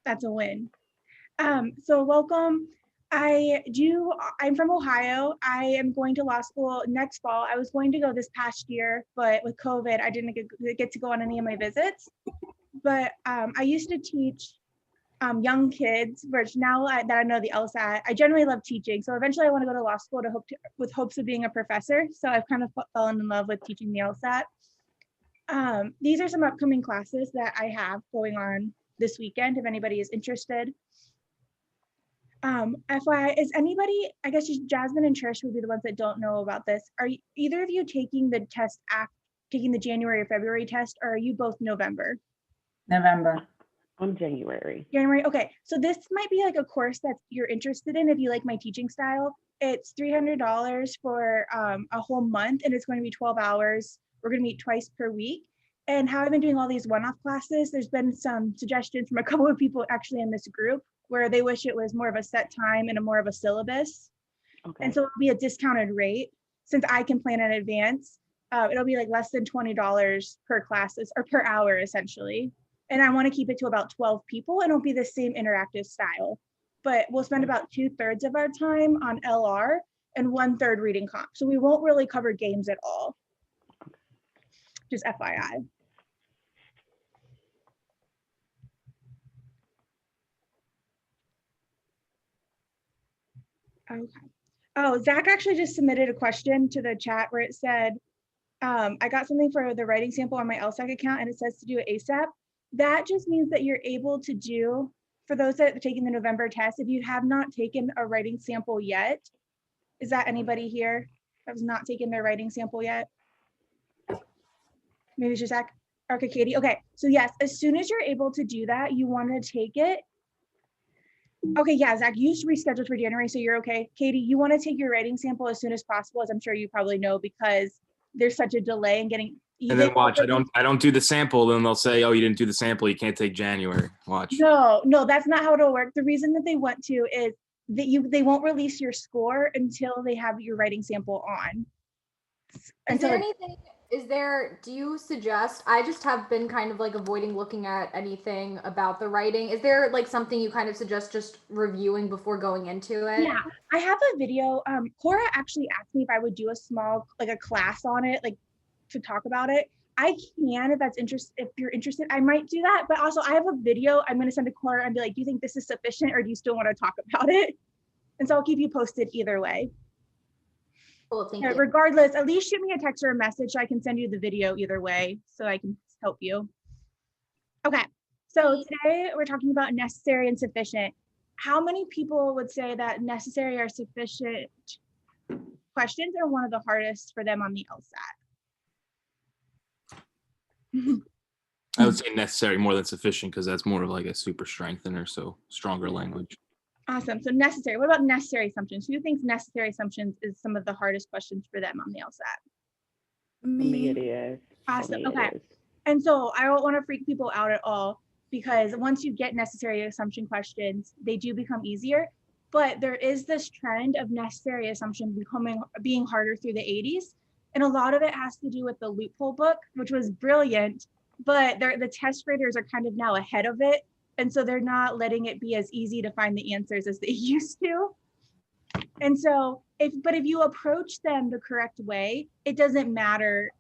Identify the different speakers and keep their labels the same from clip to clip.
Speaker 1: That's a win. So welcome. I'm from Ohio. I am going to law school next fall. I was going to go this past year, but with COVID, I didn't get to go on any of my visits. But I used to teach young kids, which now that I know the LSAT, I generally love teaching. So eventually I want to go to law school with hopes of being a professor. So I've kind of fallen in love with teaching the LSAT. These are some upcoming classes that I have going on this weekend, if anybody is interested. FYI, is anybody, I guess just Jasmine and Trish would be the ones that don't know about this. Are either of you taking the test taking the January or February test, or are you both November?
Speaker 2: November.
Speaker 3: I'm January.
Speaker 1: January, okay. So this might be like a course that you're interested in if you like my teaching style. It's $300 for a whole month, and it's going to be 12 hours. We're going to meet twice per week. And how I've been doing all these one-off classes, there's been some suggestions from a couple of people actually in this group where they wish it was more of a set time and more of a syllabus. Okay. And so it'll be a discounted rate since I can plan in advance. It'll be like less than $20 per classes or per hour essentially. And I want to keep it to about 12 people, and it'll be the same interactive style. But we'll spend about 2/3 of our time on LR and 1/3 reading comp. So we won't really cover games at all. Just FYI. Okay. Oh, Zach actually just submitted a question to the chat where it said, I got something for the writing sample on my LSAC account and it says to do it ASAP. That just means that you're able to do, for those that are taking the November test, if you have not taken a writing sample yet, is that anybody here that has not taken their writing sample yet? Maybe it's just Zach. Okay, Katie. Okay, so yes, as soon as you're able to do that, you want to take it. Okay, yeah, Zach, you rescheduled for January, so you're okay. Katie, you want to take your writing sample as soon as possible, as I'm sure you probably know, because there's such a delay in getting.
Speaker 4: And then watch, I don't do the sample, then they'll say, oh, you didn't do the sample, you can't take January. Watch.
Speaker 1: No, that's not how it'll work. The reason that they want to is that they won't release your score until they have your writing sample on.
Speaker 5: Do you suggest, I just have been kind of like avoiding looking at anything about the writing. Is there like something you kind of suggest just reviewing before going into it?
Speaker 1: Yeah, I have a video. Cora actually asked me if I would do a small, like a class on it, like to talk about it. I can, if you're interested, I might do that. But also I have a video I'm going to send to Cora and be like, do you think this is sufficient or do you still want to talk about it? And so I'll keep you posted either way.
Speaker 5: Cool, thank you.
Speaker 1: Regardless, at least shoot me a text or a message so I can send you the video either way so I can help you. Okay, so today we're talking about necessary and sufficient. How many people would say that necessary or sufficient questions are one of the hardest for them on the LSAT?
Speaker 4: I would say necessary more than sufficient because that's more of like a super strengthener, so stronger language.
Speaker 1: Awesome. So necessary. What about necessary assumptions? Who thinks necessary assumptions is some of the hardest questions for them on the LSAT?
Speaker 3: Me, it is.
Speaker 1: Awesome. Okay. And so I don't want to freak people out at all because once you get necessary assumption questions, they do become easier. But there is this trend of necessary assumption being harder through the 80s. And a lot of it has to do with the loophole book, which was brilliant, but the test graders are kind of now ahead of it. And so they're not letting it be as easy to find the answers as they used to. And so if you approach them the correct way, it doesn't matter.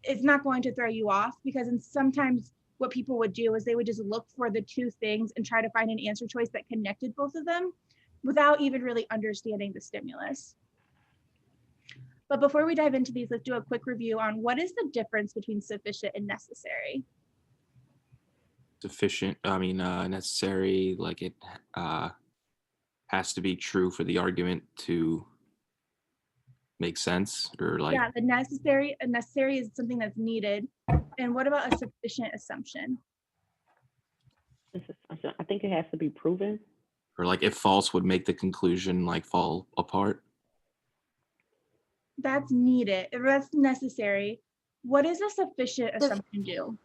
Speaker 1: It's not going to throw you off because sometimes what people would do is they would just look for the two things and try to find an answer choice that connected both of them without even really understanding the stimulus. But before we dive into these, let's do a quick review on what is the difference between sufficient and necessary.
Speaker 4: Necessary, like it has to be true for the argument to make sense, or like. Yeah,
Speaker 1: a necessary is something that's needed. And what about a sufficient assumption?
Speaker 3: I think it has to be proven.
Speaker 4: Or like if false would make the conclusion like fall apart.
Speaker 1: That's needed. If that's necessary. What does a sufficient assumption do?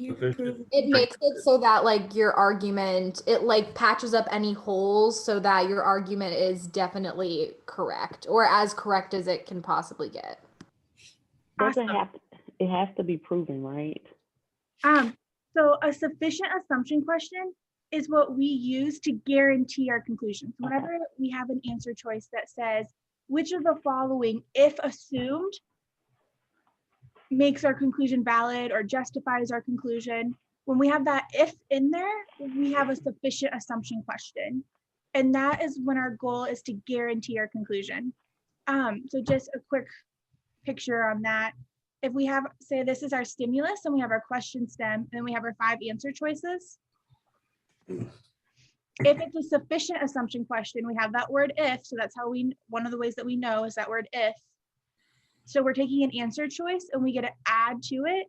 Speaker 5: It makes it so that like your argument, it like patches up any holes so that your argument is definitely correct or as correct as it can possibly get.
Speaker 1: Awesome.
Speaker 3: It has to be proven, right?
Speaker 1: So a sufficient assumption question is what we use to guarantee our conclusions. Whenever we have an answer choice that says, which of the following, if assumed, makes our conclusion valid or justifies our conclusion, when we have that if in there, we have a sufficient assumption question. And that is when our goal is to guarantee our conclusion. So just a quick picture on that. If we have, say this is our stimulus and we have our question stem and we have our 5 answer choices. If it's a sufficient assumption question, we have that word if, so that's how one of the ways that we know is that word if. So we're taking an answer choice and we get to add to it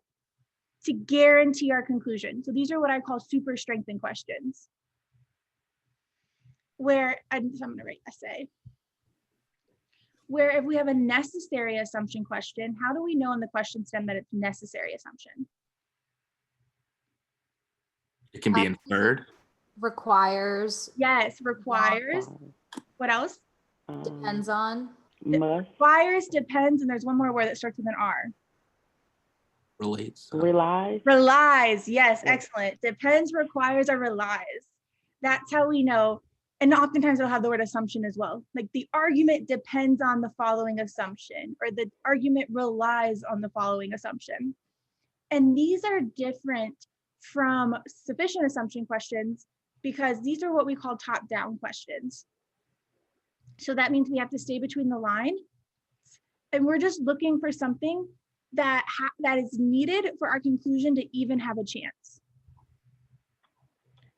Speaker 1: to guarantee our conclusion. So these are what I call super strengthened questions. Where, I'm gonna write essay. Where if we have a necessary assumption question, how do we know in the question stem that it's necessary assumption?
Speaker 4: It can be inferred.
Speaker 5: Requires,
Speaker 1: Yes, requires. What else?
Speaker 5: depends on.
Speaker 3: Must.
Speaker 1: Requires, depends, and there's one more word that starts with an R.
Speaker 4: Relates.
Speaker 3: Relies.
Speaker 1: Relies, yes,
Speaker 3: Yes.
Speaker 1: excellent. Depends, requires, or relies. That's how we know. And oftentimes it'll have the word assumption as well. Like the argument depends on the following assumption, or the argument relies on the following assumption. And these are different from sufficient assumption questions because these are what we call top-down questions. So that means we have to stay between the lines, and we're just looking for something that is needed for our conclusion to even have a chance.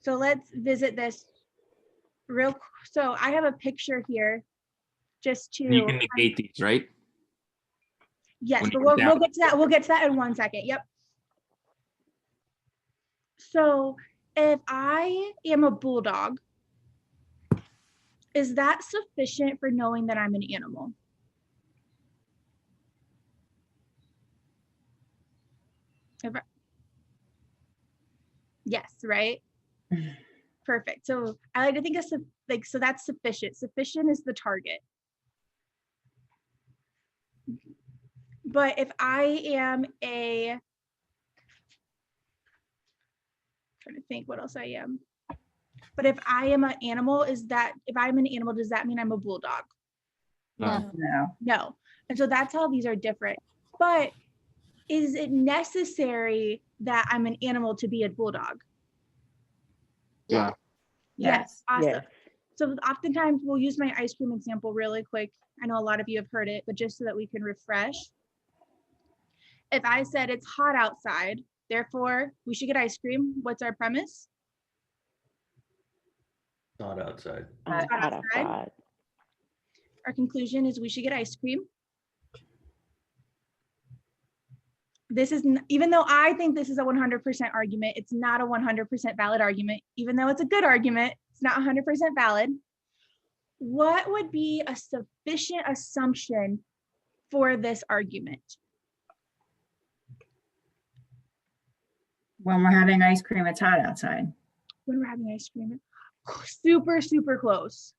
Speaker 1: So let's visit this real. So I have a picture here just to.
Speaker 4: You can negate these, right?
Speaker 1: Yes,
Speaker 4: when
Speaker 1: but
Speaker 4: you
Speaker 1: we'll
Speaker 4: go down.
Speaker 1: get to that. We'll get to that in 1 second. Yep. So if I am a bulldog, is that sufficient for knowing that I'm an animal? Yes, right? Perfect. So I like to think of so that's sufficient. Sufficient is the target. But if I am trying to think what else I am. But if I am an animal, if I'm an animal, does that mean I'm a bulldog?
Speaker 5: No.
Speaker 1: No. And so that's how these are different. But is it necessary that I'm an animal to be a bulldog?
Speaker 4: Yeah.
Speaker 1: Yes. Awesome.
Speaker 3: Yes.
Speaker 1: So oftentimes we'll use my ice cream example really quick. I know a lot of you have heard it, but just so that we can refresh. If I said it's hot outside, therefore we should get ice cream, what's our premise?
Speaker 2: Not outside.
Speaker 1: Hot
Speaker 3: Hot
Speaker 1: outside.
Speaker 3: outside.
Speaker 1: Our conclusion is we should get ice cream. This is, even though I think this is a 100% argument, it's not a 100% valid argument. Even though it's a good argument, it's not 100% valid. What would be a sufficient assumption for this argument?
Speaker 6: When we're having ice cream, it's hot outside.
Speaker 1: When we're having ice cream, super, super close.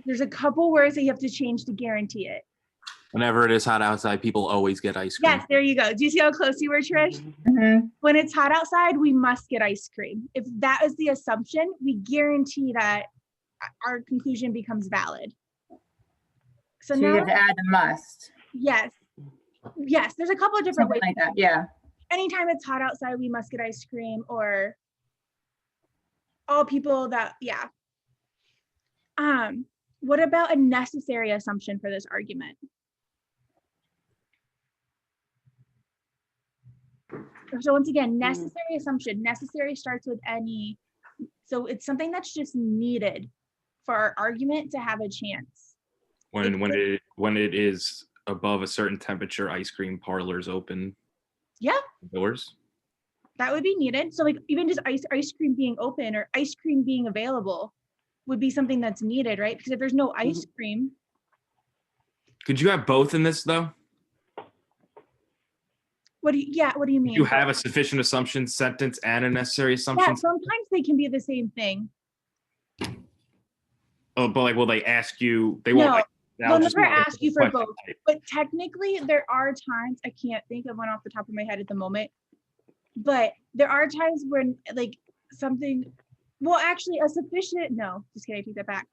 Speaker 1: There's a couple words that you have to change to guarantee it.
Speaker 4: Whenever it is hot outside, people always get ice cream.
Speaker 1: Yes, there you go. Do you see how close you were, Trish?
Speaker 6: Mhm.
Speaker 1: When it's hot outside, we must get ice cream. If that is the assumption, we guarantee that our conclusion becomes valid. So
Speaker 6: So you
Speaker 1: now,
Speaker 6: have to add the must,
Speaker 1: yes, there's a couple of different
Speaker 6: something
Speaker 1: ways.
Speaker 6: like that, yeah.
Speaker 1: Anytime it's hot outside, we must get ice cream, or all people that, yeah. What about a necessary assumption for this argument? So once again, necessary assumption. Necessary starts with any. So it's something that's just needed for our argument to have a chance.
Speaker 4: When it is above a certain temperature, ice cream parlors open.
Speaker 1: Yeah,
Speaker 4: Doors.
Speaker 1: that would be needed. So like even just ice cream being open or ice cream being available would be something that's needed, right? Because if there's no ice cream.
Speaker 4: Could you have both in this though?
Speaker 1: What do you mean?
Speaker 4: You have a sufficient assumption sentence and a necessary assumption.
Speaker 1: Yeah, sometimes they can be the same thing.
Speaker 4: Oh, but like, will they ask you? They
Speaker 1: No,
Speaker 4: won't.
Speaker 1: they'll
Speaker 4: just
Speaker 1: never
Speaker 4: be like
Speaker 1: ask you
Speaker 4: a
Speaker 1: for
Speaker 4: question
Speaker 1: both.
Speaker 4: type.
Speaker 1: But technically there are times, I can't think of one off the top of my head at the moment, but there are times when like something, well, actually a sufficient, no, just kidding, I take that back.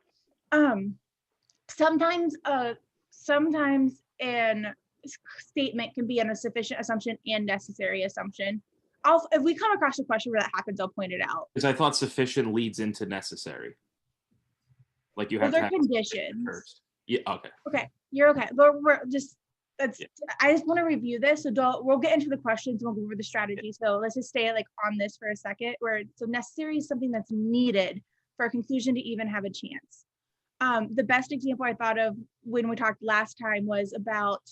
Speaker 1: Sometimes an statement can be a sufficient assumption and necessary assumption. If we come across a question where that happens, I'll point it out.
Speaker 4: Because I thought sufficient leads into necessary. Like you
Speaker 1: Well,
Speaker 4: have to
Speaker 1: they're
Speaker 4: have
Speaker 1: conditions.
Speaker 4: first. Yeah. Okay.
Speaker 1: Okay, you're okay. We're just, that's, I just want to review this. So we'll get into the questions and we'll go over the strategy. So let's just stay like on this for a second, so necessary is something that's needed for a conclusion to even have a chance. The best example I thought of when we talked last time was about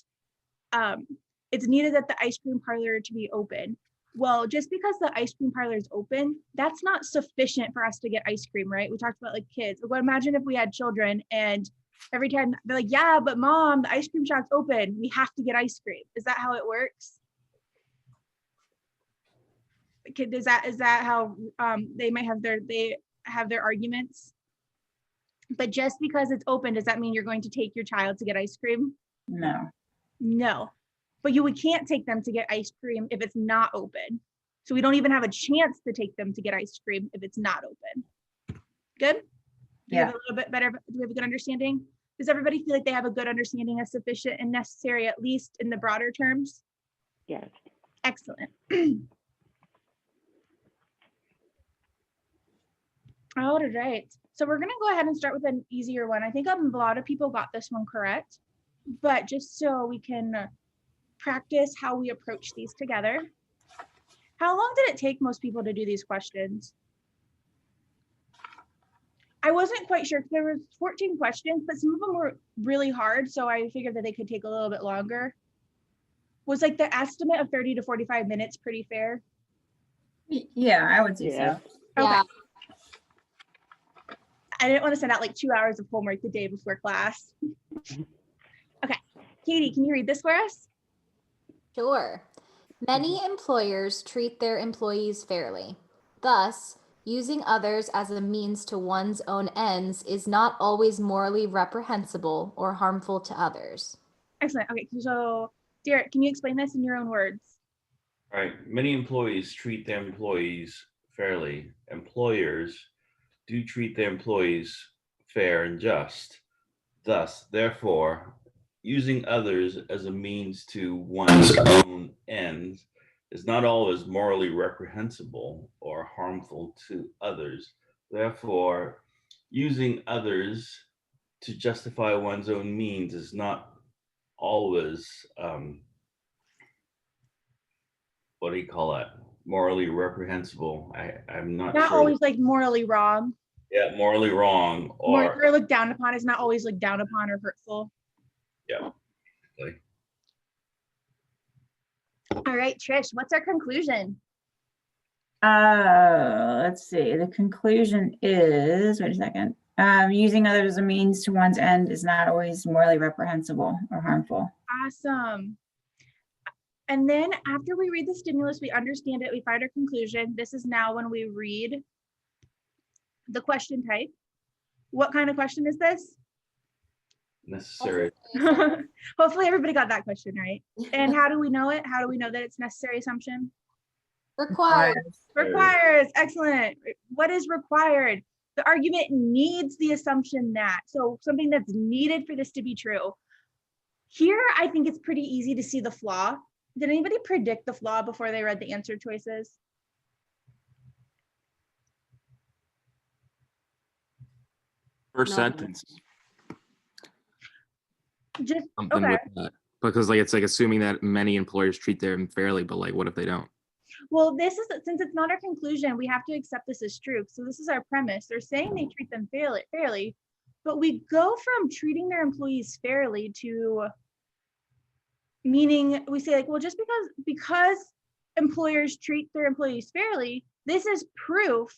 Speaker 1: it's needed that the ice cream parlor to be open. Well, just because the ice cream parlor is open, that's not sufficient for us to get ice cream, right? We talked about like kids. Well, imagine if we had children and every time they're like, yeah, but mom, the ice cream shop's open. We have to get ice cream. Is that how it works? Is that how they might have their arguments? But just because it's open, does that mean you're going to take your child to get ice cream?
Speaker 6: No.
Speaker 1: No, but we can't take them to get ice cream if it's not open. So we don't even have a chance to take them to get ice cream if it's not open. Good? Do you have a little bit better, do we have a good understanding? Does everybody feel like they have a good understanding of sufficient and necessary, at least in the broader terms?
Speaker 3: Yes.
Speaker 1: Excellent. All right, so we're gonna go ahead and start with an easier one. I think a lot of people got this one correct, but just so we can practice how we approach these together. How long did it take most people to do these questions? I wasn't quite sure because there were 14 questions, but some of them were really hard, so I figured that they could take a little bit longer. Was like the estimate of 30 to 45 minutes pretty fair?
Speaker 6: Yeah, I would say
Speaker 3: Yeah.
Speaker 6: so.
Speaker 1: Okay.
Speaker 5: Yeah.
Speaker 1: I didn't want to send out like 2 hours of homework the day before class. Okay, Katie, can you read this for us?
Speaker 5: Sure. Many employers treat their employees fairly. Thus, using others as a means to one's own ends is not always morally reprehensible or harmful to others.
Speaker 1: Excellent. Okay, so Derek, can you explain this in your own words?
Speaker 2: All right. Many employees treat their employees fairly. Employers do treat their employees fair and just. Thus, therefore, using others as a means to one's own ends is not always morally reprehensible or harmful to others. Therefore, using others to justify one's own means is not always what do you call it? Morally reprehensible. I'm not
Speaker 1: Not
Speaker 2: sure.
Speaker 1: always like morally wrong.
Speaker 2: Yeah, morally wrong
Speaker 1: Or looked down upon is not always looked down upon or hurtful.
Speaker 2: yeah. Like,
Speaker 1: All right, Trish, what's our conclusion?
Speaker 6: Let's see. The conclusion is, wait a second. Using others as a means to one's end is not always morally reprehensible or harmful.
Speaker 1: Awesome. And then after we read the stimulus, we understand it, we find our conclusion. This is now when we read the question type. What kind of question is this?
Speaker 2: necessary.
Speaker 1: Hopefully everybody got that question right. And how do we know it? How do we know that it's necessary assumption?
Speaker 5: Required.
Speaker 1: Requires. Excellent. What is required? The argument needs the assumption that. So something that's needed for this to be true. Here, I think it's pretty easy to see the flaw. Did anybody predict the flaw before they read the answer choices?
Speaker 4: First
Speaker 3: No.
Speaker 4: sentence.
Speaker 1: Just
Speaker 4: Something
Speaker 1: okay.
Speaker 4: with that. Because like it's like assuming that many employers treat them fairly, but like what if they don't?
Speaker 1: Well, this is, since it's not our conclusion, we have to accept this as true. So this is our premise. They're saying they treat them fairly, but we go from treating their employees fairly to meaning we say like, well, just because employers treat their employees fairly, this is proof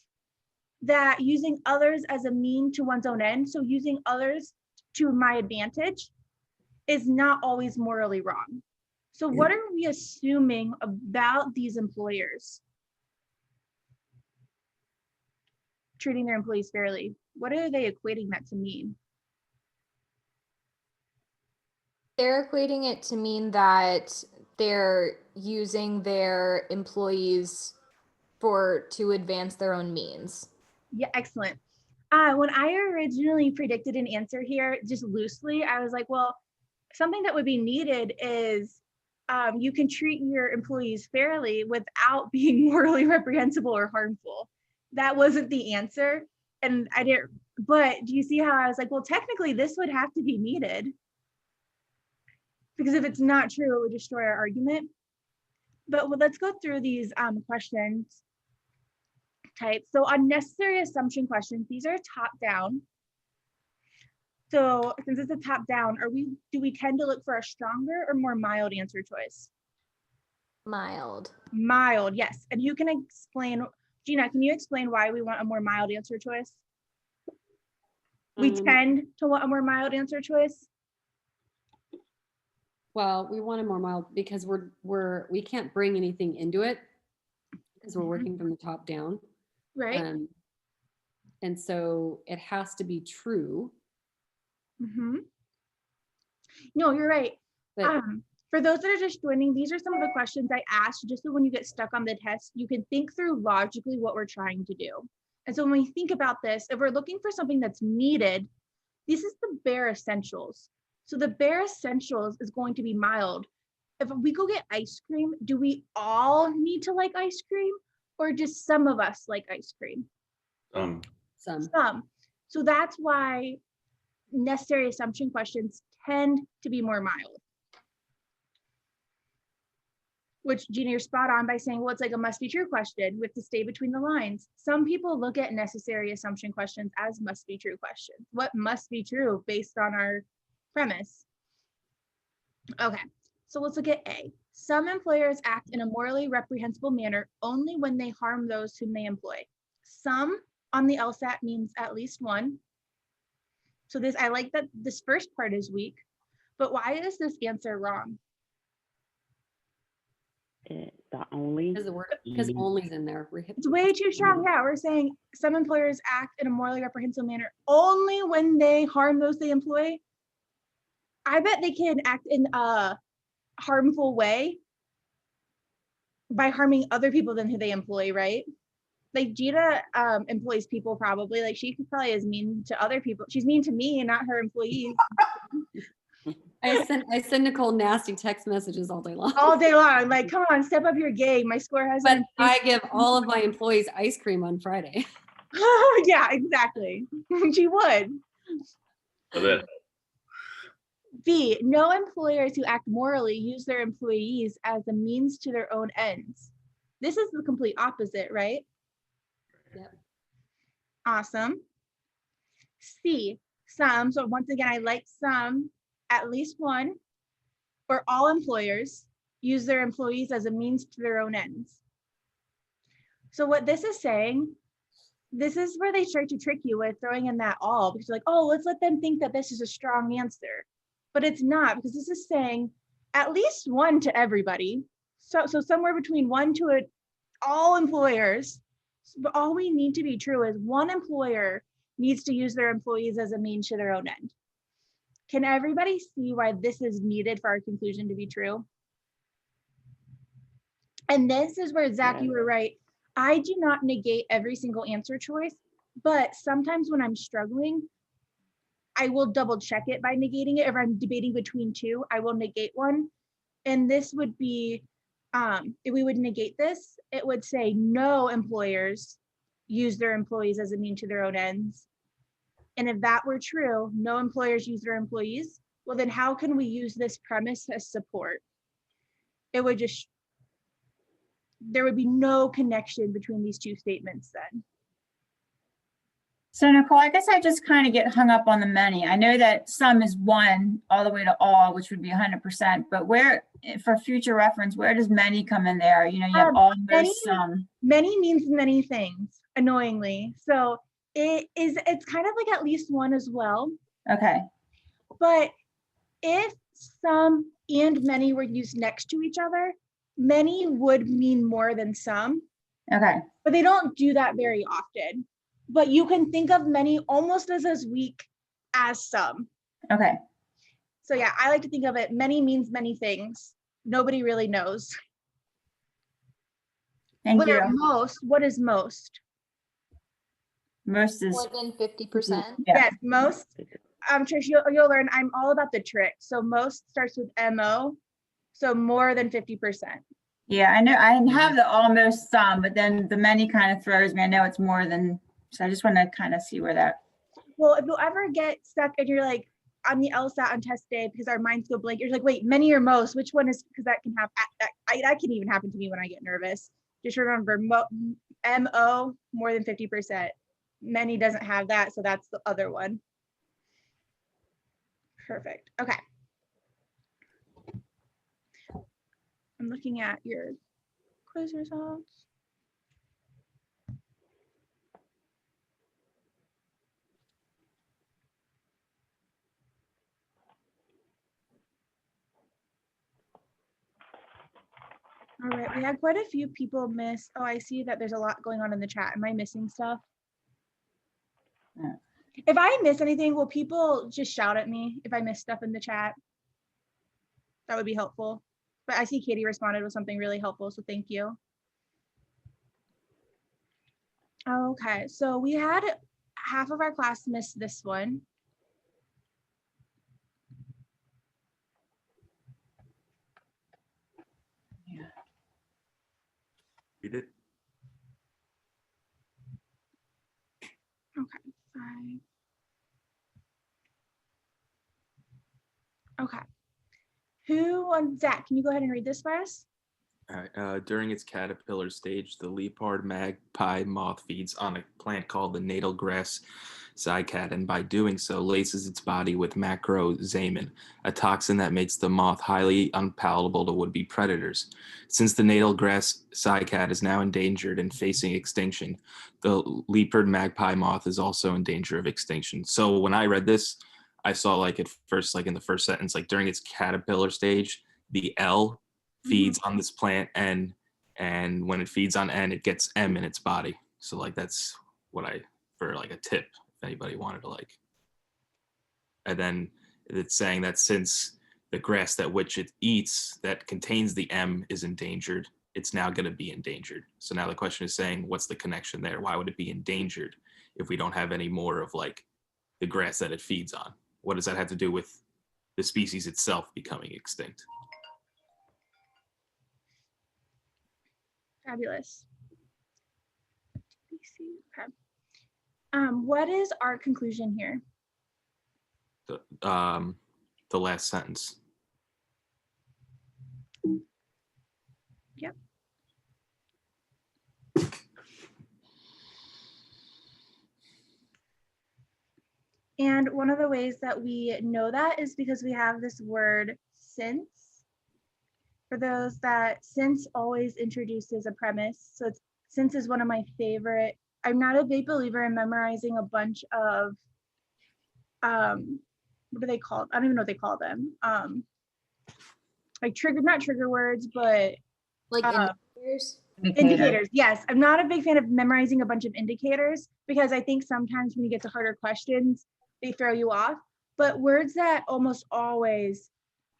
Speaker 1: that using others as a mean to one's own end, so using others to my advantage, is not always morally wrong. So what are we assuming about these employers treating their employees fairly? What are they equating that to mean?
Speaker 5: They're equating it to mean that they're using their employees to advance their own means.
Speaker 1: Yeah, excellent. When I originally predicted an answer here, just loosely, I was like, well, something that would be needed is you can treat your employees fairly without being morally reprehensible or harmful. That wasn't the answer. And I didn't, but do you see how I was like, well, technically this would have to be needed. Because if it's not true, it would destroy our argument. But let's go through these questions types. So unnecessary assumption questions, these are top down. So since it's a top down, do we tend to look for a stronger or more mild answer choice?
Speaker 5: Mild.
Speaker 1: Mild, yes. And who can explain, Gina, can you explain why we want a more mild answer choice? We tend to want a more mild answer choice.
Speaker 7: Well, we want a more mild because we can't bring anything into it because we're working from the top down.
Speaker 1: Right.
Speaker 7: And so it has to be true.
Speaker 1: No, you're right.
Speaker 7: But
Speaker 1: For those that are just joining, these are some of the questions I asked just so when you get stuck on the test, you can think through logically what we're trying to do. And so when we think about this, if we're looking for something that's needed, this is the bare essentials. So the bare essentials is going to be mild. If we go get ice cream, do we all need to like ice cream, or just some of us like ice cream?
Speaker 7: some.
Speaker 1: So that's why necessary assumption questions tend to be more mild. Which, Gina, you're spot on by saying, well, it's like a must be true question. We have to stay between the lines. Some people look at necessary assumption questions as must be true questions. What must be true based on our premise? Okay, so let's look at A. Some employers act in a morally reprehensible manner only when they harm those whom they employ. Some on the LSAT means at least one. So this, I like that this first part is weak, but why is this answer wrong?
Speaker 3: The only.
Speaker 7: Because only's in there.
Speaker 1: It's way too strong. Yeah, we're saying some employers act in a morally reprehensible manner only when they harm those they employ. I bet they can act in a harmful way by harming other people than who they employ, right? Like Gina employs people probably, like she probably is mean to other people. She's mean to me and not her employees.
Speaker 7: I send Nicole nasty text messages all day long.
Speaker 1: All day long. Like, come on, step up your game. My score has
Speaker 7: But I give all of my employees ice cream on Friday.
Speaker 1: Yeah, exactly. She would. B, no employers who act morally use their employees as a means to their own ends. This is the complete opposite, right?
Speaker 7: Yep.
Speaker 1: Awesome. C, some, so once again, I like some, at least one, or all employers use their employees as a means to their own ends. So what this is saying, this is where they start to trick you with throwing in that all, because you're like, oh, let's let them think that this is a strong answer. But it's not, because this is saying at least one to everybody. So somewhere between one to all employers. But all we need to be true is one employer needs to use their employees as a means to their own end. Can everybody see why this is needed for our conclusion to be true? And this is where, Zach, you were right. I do not negate every single answer choice, but sometimes when I'm struggling, I will double check it by negating it. If I'm debating between two, I will negate one. And this would be, if we would negate this, it would say no employers use their employees as a means to their own ends. And if that were true, no employers use their employees, well, then how can we use this premise as support? It would just, there would be no connection between these two statements then.
Speaker 6: So Nicole, I guess I just kind of get hung up on the many. I know that some is one all the way to all, which would be 100%, but where, for future reference, where does many come in there? You know, you have all, there's some.
Speaker 1: Many means many things, annoyingly. So it's kind of like at least one as well.
Speaker 6: Okay.
Speaker 1: But if some and many were used next to each other, many would mean more than some.
Speaker 6: Okay.
Speaker 1: But they don't do that very often. But you can think of many almost as weak as some.
Speaker 6: Okay.
Speaker 1: So yeah, I like to think of it, many means many things. Nobody really knows.
Speaker 6: Thank
Speaker 1: Where
Speaker 6: you.
Speaker 1: most, what is most?
Speaker 6: Most is,
Speaker 5: More than 50%.
Speaker 6: yeah,
Speaker 1: Yes, most. Trish, you'll learn I'm all about the trick. So most starts with MO. So more than 50%.
Speaker 6: yeah, I know, I have the almost some, but then the many kind of throws me. I know it's more than, so I just want to kind of see where that,
Speaker 1: Well, if you'll ever get stuck and you're like on the LSAT on test day because our minds go blank, you're like, wait, many or most, which one is, because that can happen. That can even happen to me when I get nervous. Just remember, MO, more than 50%. Many doesn't have that, so that's the other one. Perfect. Okay. I'm looking at your quiz results. All right, we had quite a few people miss. Oh, I see that there's a lot going on in the chat. Am I missing stuff?
Speaker 6: Yeah.
Speaker 1: If I miss anything, will people just shout at me if I miss stuff in the chat? That would be helpful. But I see Katie responded with something really helpful, so thank you. Okay, so we had half of our class miss this one.
Speaker 4: Read it.
Speaker 1: Okay, 5. Okay. Zach, can you go ahead and read this for us?
Speaker 4: All right. During its caterpillar stage, the leopard magpie moth feeds on a plant called the natal grass cycad, and by doing so, laces its body with macrozamin, a toxin that makes the moth highly unpalatable to would-be predators. Since the natal grass cycad is now endangered and facing extinction, the leopard magpie moth is also in danger of extinction. So when I read this, I saw like at first, like in the first sentence, like during its caterpillar stage, the L feeds on this plant, and when it feeds on N, it gets M in its body. So like that's what I, for like a tip, if anybody wanted to like. And then it's saying that since the grass that which it eats that contains the M is endangered, it's now going to be endangered. So now the question is saying, what's the connection there? Why would it be endangered if we don't have any more of like the grass that it feeds on? What does that have to do with the species itself becoming extinct?
Speaker 1: Fabulous. Okay. What is our conclusion here?
Speaker 4: The last sentence.
Speaker 1: Yep. And one of the ways that we know that is because we have this word since. For those that since always introduces a premise. So it's, since is one of my favorite. I'm not a big believer in memorizing a bunch of, what are they called? I don't even know what they call them. Like not trigger words, but
Speaker 5: Like indicators.
Speaker 1: indicators. Yes, I'm not a big fan of memorizing a bunch of indicators because I think sometimes when you get to harder questions, they throw you off. But words that almost always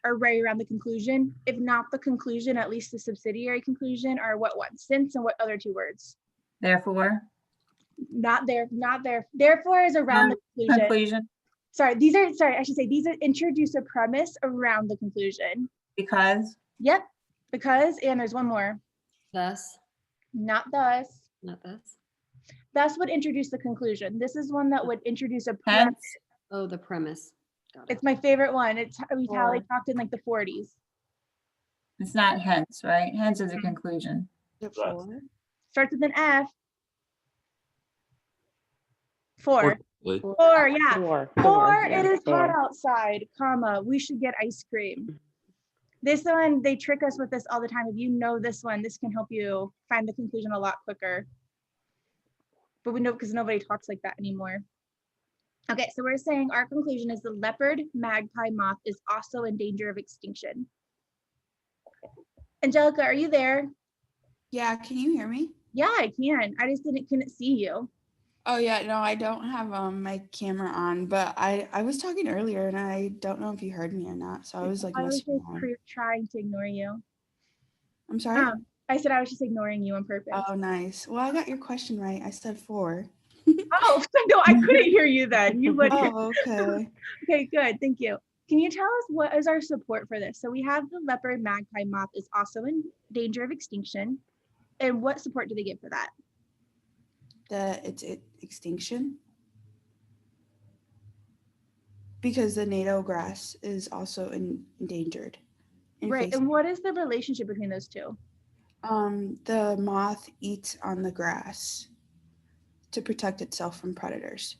Speaker 1: are right around the conclusion, if not the conclusion, at least the subsidiary conclusion, are what one? Since and what other two words?
Speaker 6: therefore,
Speaker 1: Not there, not there. Therefore is around the conclusion.
Speaker 6: conclusion,
Speaker 1: Sorry, I should say these are introduce a premise around the conclusion.
Speaker 6: because,
Speaker 1: Yep, because, and there's one more.
Speaker 7: Thus,
Speaker 1: Not thus.
Speaker 7: not thus.
Speaker 1: Thus would introduce the conclusion. This is one that would introduce a premise.
Speaker 6: hence,
Speaker 7: Oh, the premise. Got it.
Speaker 1: It's my favorite one. It's we
Speaker 7: Or-
Speaker 1: talked in like the 40s.
Speaker 6: it's not hence, right? Hence is a conclusion.
Speaker 7: For.
Speaker 1: Starts with an F. Four.
Speaker 4: Or-
Speaker 1: Four, yeah.
Speaker 3: Four,
Speaker 1: It
Speaker 3: yeah,
Speaker 1: is hot
Speaker 3: four.
Speaker 1: outside, comma, we should get ice cream. This one, they trick us with this all the time. If you know this one, this can help you find the conclusion a lot quicker. But we know because nobody talks like that anymore. Okay, so we're saying our conclusion is the leopard magpie moth is also in danger of extinction. Angelica, are you there?
Speaker 8: Yeah, can you hear me?
Speaker 1: Yeah, I can. I just couldn't see you.
Speaker 8: Oh yeah, no, I don't have my camera on, but I was talking earlier and I don't know if you heard me or not. So I was like
Speaker 1: I was
Speaker 8: messing
Speaker 1: just
Speaker 8: around.
Speaker 1: trying to ignore you.
Speaker 8: I'm sorry.
Speaker 1: I said I was just ignoring you on purpose.
Speaker 8: Oh, nice. Well, I got your question right. I said 4.
Speaker 1: Oh, no, I couldn't hear you then. You would hear.
Speaker 8: Oh, okay.
Speaker 1: Okay, good. Thank you. Can you tell us what is our support for this? So we have the leopard magpie moth is also in danger of extinction. And what support do they give for that?
Speaker 8: It's extinction. Because the NATO grass is also endangered.
Speaker 1: Right. And what is the relationship between those two?
Speaker 8: The moth eats on the grass to protect itself from predators.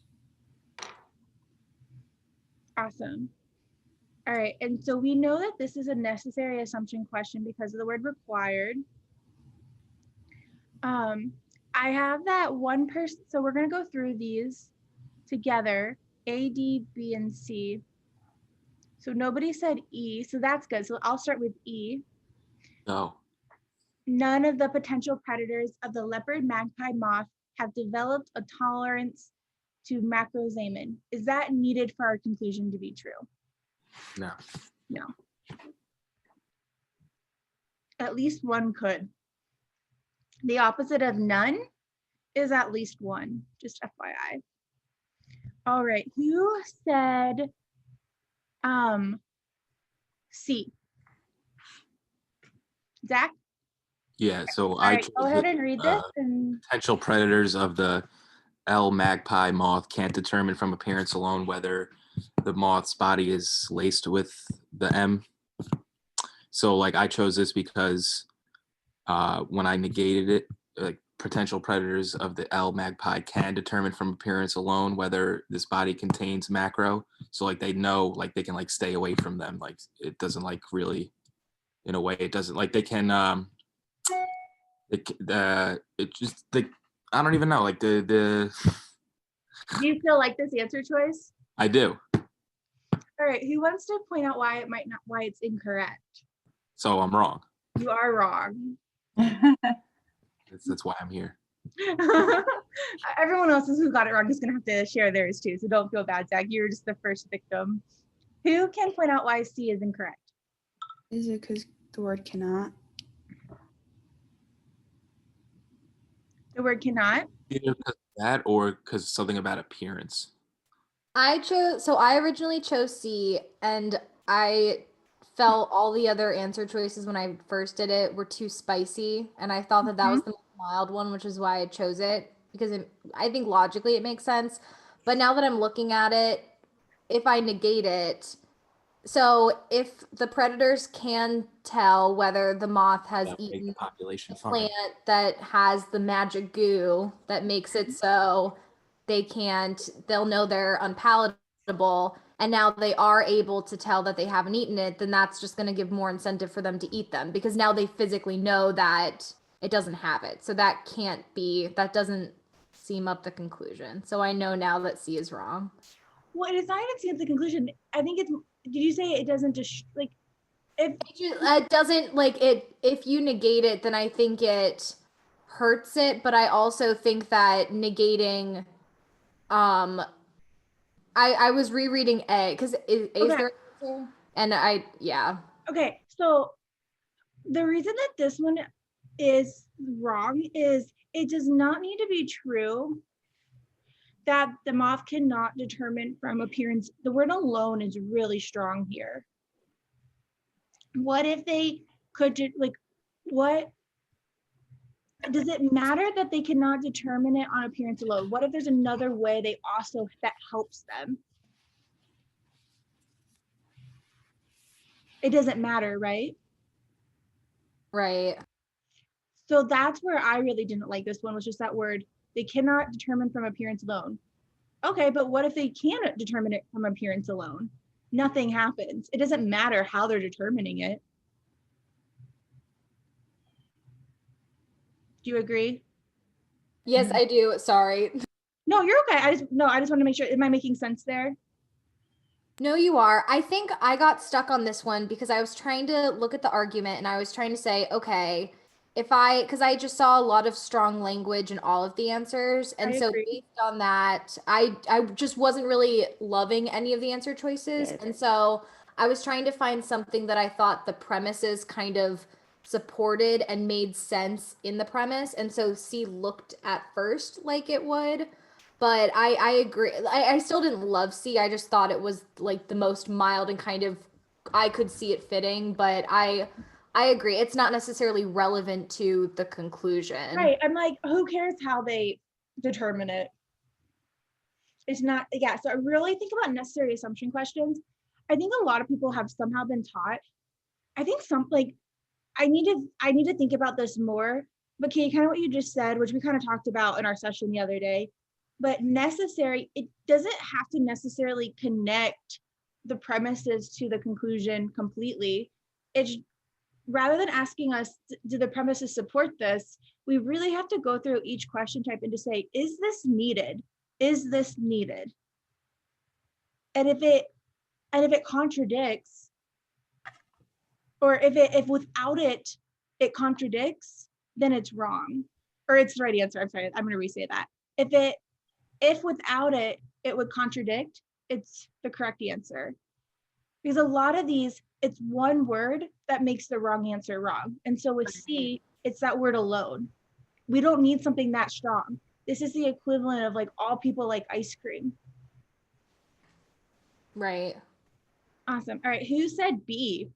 Speaker 1: Awesome. All right. And so we know that this is a necessary assumption question because of the word required. I have that one person. So we're going to go through these together, A, D, B, and C. So nobody said E, so that's good. So I'll start with E.
Speaker 4: No.
Speaker 1: None of the potential predators of the leopard magpie moth have developed a tolerance to macrozamin. Is that needed for our conclusion to be true?
Speaker 4: No.
Speaker 1: No. At least one could. The opposite of none is at least one, just FYI. All right, who said C? Zach?
Speaker 4: Yeah, so
Speaker 1: All
Speaker 4: I
Speaker 1: right, go ahead and read this. And
Speaker 4: potential predators of the L magpie moth can't determine from appearance alone whether the moth's body is laced with the M. So like I chose this because when I negated it, like potential predators of the L magpie can determine from appearance alone whether this body contains macro. So like they know, like they can like stay away from them. Like it doesn't like really, in a way, it doesn't like they can it just like I don't even know like the
Speaker 1: do you feel like this answer choice?
Speaker 4: I do.
Speaker 1: All right, who wants to point out why it's incorrect?
Speaker 4: So I'm wrong.
Speaker 1: You are wrong.
Speaker 4: That's why I'm here.
Speaker 1: Everyone else who got it wrong is gonna have to share theirs too. So don't feel bad, Zach. You're just the first victim. Who can point out why C is incorrect?
Speaker 8: Is it because the word cannot?
Speaker 1: The word cannot.
Speaker 4: Either because of that or because something about appearance.
Speaker 5: I originally chose C, and I felt all the other answer choices when I first did it were too spicy, and I thought that was the mild one, which is why I chose it, because I think logically it makes sense. But now that I'm looking at it, if I negate it, so if the predators can tell whether the moth has
Speaker 4: That make the
Speaker 5: eaten
Speaker 4: population
Speaker 5: a
Speaker 4: fine.
Speaker 5: plant that has the magic goo that makes it so they'll know they're unpalatable, and now they are able to tell that they haven't eaten it, then that's just going to give more incentive for them to eat them, because now they physically know that it doesn't have it. So that doesn't seem up the conclusion. So I know now that C is wrong.
Speaker 1: Well, it is not even C at the conclusion. I think it's, did you say it doesn't just like, if
Speaker 5: It doesn't like it, if you negate it, then I think it hurts it, but I also think that negating I was rereading A because A is there answer? And
Speaker 1: okay, so the reason that this one is wrong is it does not need to be true that the moth cannot determine from appearance. The word alone is really strong here. What if they could what does it matter that they cannot determine it on appearance alone? What if there's another way that helps them? It doesn't matter, right?
Speaker 5: right.
Speaker 1: So that's where I really didn't like this one, was just that word, they cannot determine from appearance alone. Okay, but what if they can't determine it from appearance alone? Nothing happens. It doesn't matter how they're determining it. Do you agree?
Speaker 5: Yes, I do. Sorry.
Speaker 1: No, you're okay. I just want to make sure, am I making sense there?
Speaker 5: No, you are. I think I got stuck on this one because I was trying to look at the argument and I was trying to say, okay, because I just saw a lot of strong language in all of the answers. And
Speaker 1: I
Speaker 5: so
Speaker 1: agree.
Speaker 5: based on that, I just wasn't really loving any of the answer choices.
Speaker 3: Yes.
Speaker 5: And so I was trying to find something that I thought the premises kind of supported and made sense in the premise, and so C looked at first like it would. But I agree. I still didn't love C. I just thought it was like the most mild and kind of I could see it fitting. But I agree. It's not necessarily relevant to the conclusion.
Speaker 1: Right. I'm like, who cares how they determine it? It's not, yeah. So I really think about necessary assumption questions. I think a lot of people have somehow been taught. I think I need to think about this more. But Kate, kind of what you just said, which we kind of talked about in our session the other day, but necessary, it doesn't have to necessarily connect the premises to the conclusion completely. It's rather than asking us, do the premises support this? We really have to go through each question type and to say, is this needed? Is this needed? And if it contradicts, or if without it, it contradicts, then it's wrong. Or it's the right answer. I'm sorry, I'm gonna re-say that. If without it, it would contradict, it's the correct answer. Because a lot of these, it's one word that makes the wrong answer wrong. And so with C, it's that word alone. We don't need something that strong. This is the equivalent of like all people like ice cream.
Speaker 5: Right.
Speaker 1: Awesome. All right, who said B?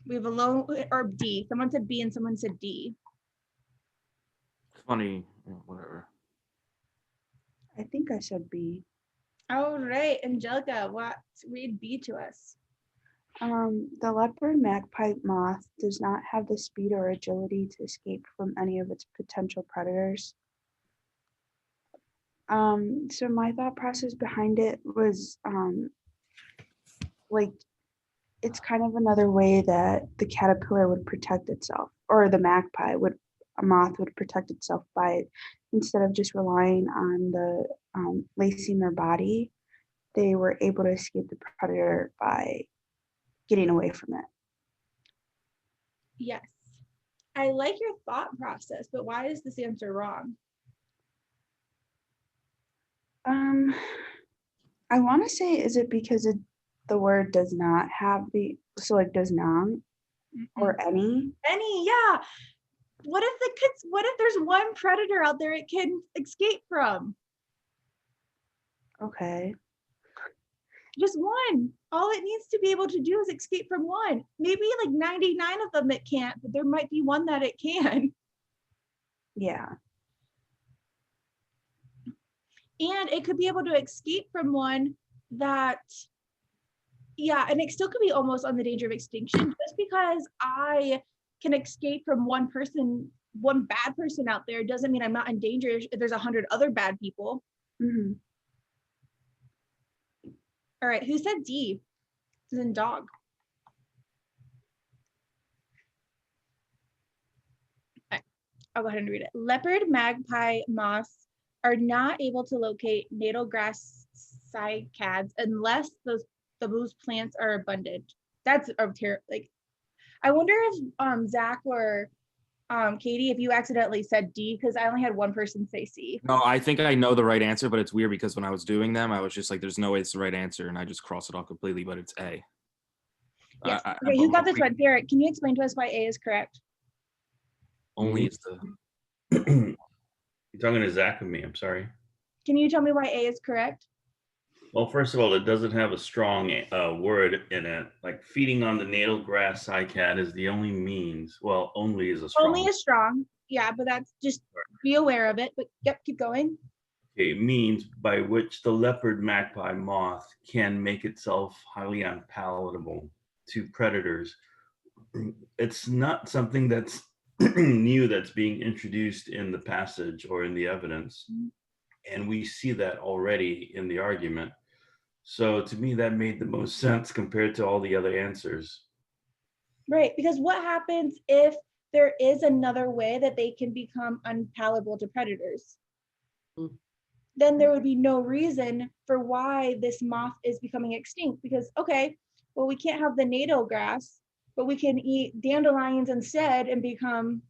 Speaker 1: We have a low, or D. Someone said B and someone said D.
Speaker 4: Funny, whatever.
Speaker 8: I think I said B.
Speaker 1: All right, Angelica, read B to us.
Speaker 8: The leopard magpie moth does not have the speed or agility to escape from any of its potential predators. So my thought process behind it was like it's kind of another way that the caterpillar would protect itself, or the a moth would protect itself by, instead of just relying on the lacing their body, they were able to escape the predator by getting away from it.
Speaker 1: Yes. I like your thought process, but why is this answer wrong?
Speaker 8: I want to say, is it because the word does not have does not or any?
Speaker 1: Any, yeah. What if there's one predator out there it can escape from?
Speaker 8: Okay.
Speaker 1: Just one. All it needs to be able to do is escape from one. Maybe like 99 of them it can't, but there might be one that it can.
Speaker 8: Yeah.
Speaker 1: And it could be able to escape from one that, yeah, and it still could be almost on the danger of extinction. Just because I can escape from one person, one bad person out there, doesn't mean I'm not in danger if there's 100 other bad people.
Speaker 8: Mm-hmm.
Speaker 1: All right, who said D? This is in dog. Okay, I'll go ahead and read it. Leopard magpie moths are not able to locate natal grass cycads unless those plants are abundant. That's a like. I wonder if Zach or Katie, if you accidentally said D, because I only had one person say C.
Speaker 4: No, I think I know the right answer, but it's weird because when I was doing them, I was just like, "There's no way it's the right answer," and I just crossed it off completely. But it's A.
Speaker 1: Yes. Okay, who got this one? Derek, can you explain to us why A is correct?
Speaker 4: Only is the.
Speaker 2: You're talking to Zach and me, I'm sorry.
Speaker 1: Can you tell me why A is correct?
Speaker 2: Well, first of all, it doesn't have a strong word in it. Like feeding on the natal grass cycad is the only means. Well, only is a strong.
Speaker 1: Only is strong. Yeah, but that's just be aware of it. But yep, keep going.
Speaker 2: Okay, means by which the leopard magpie moth can make itself highly unpalatable to predators. It's not something that's new that's being introduced in the passage or in the evidence. And we see that already in the argument. So to me, that made the most sense compared to all the other answers.
Speaker 1: Right, because what happens if there is another way that they can become unpalatable to predators? Then there would be no reason for why this moth is becoming extinct, because, okay, well, we can't have the natal grass, but we can eat dandelions instead and become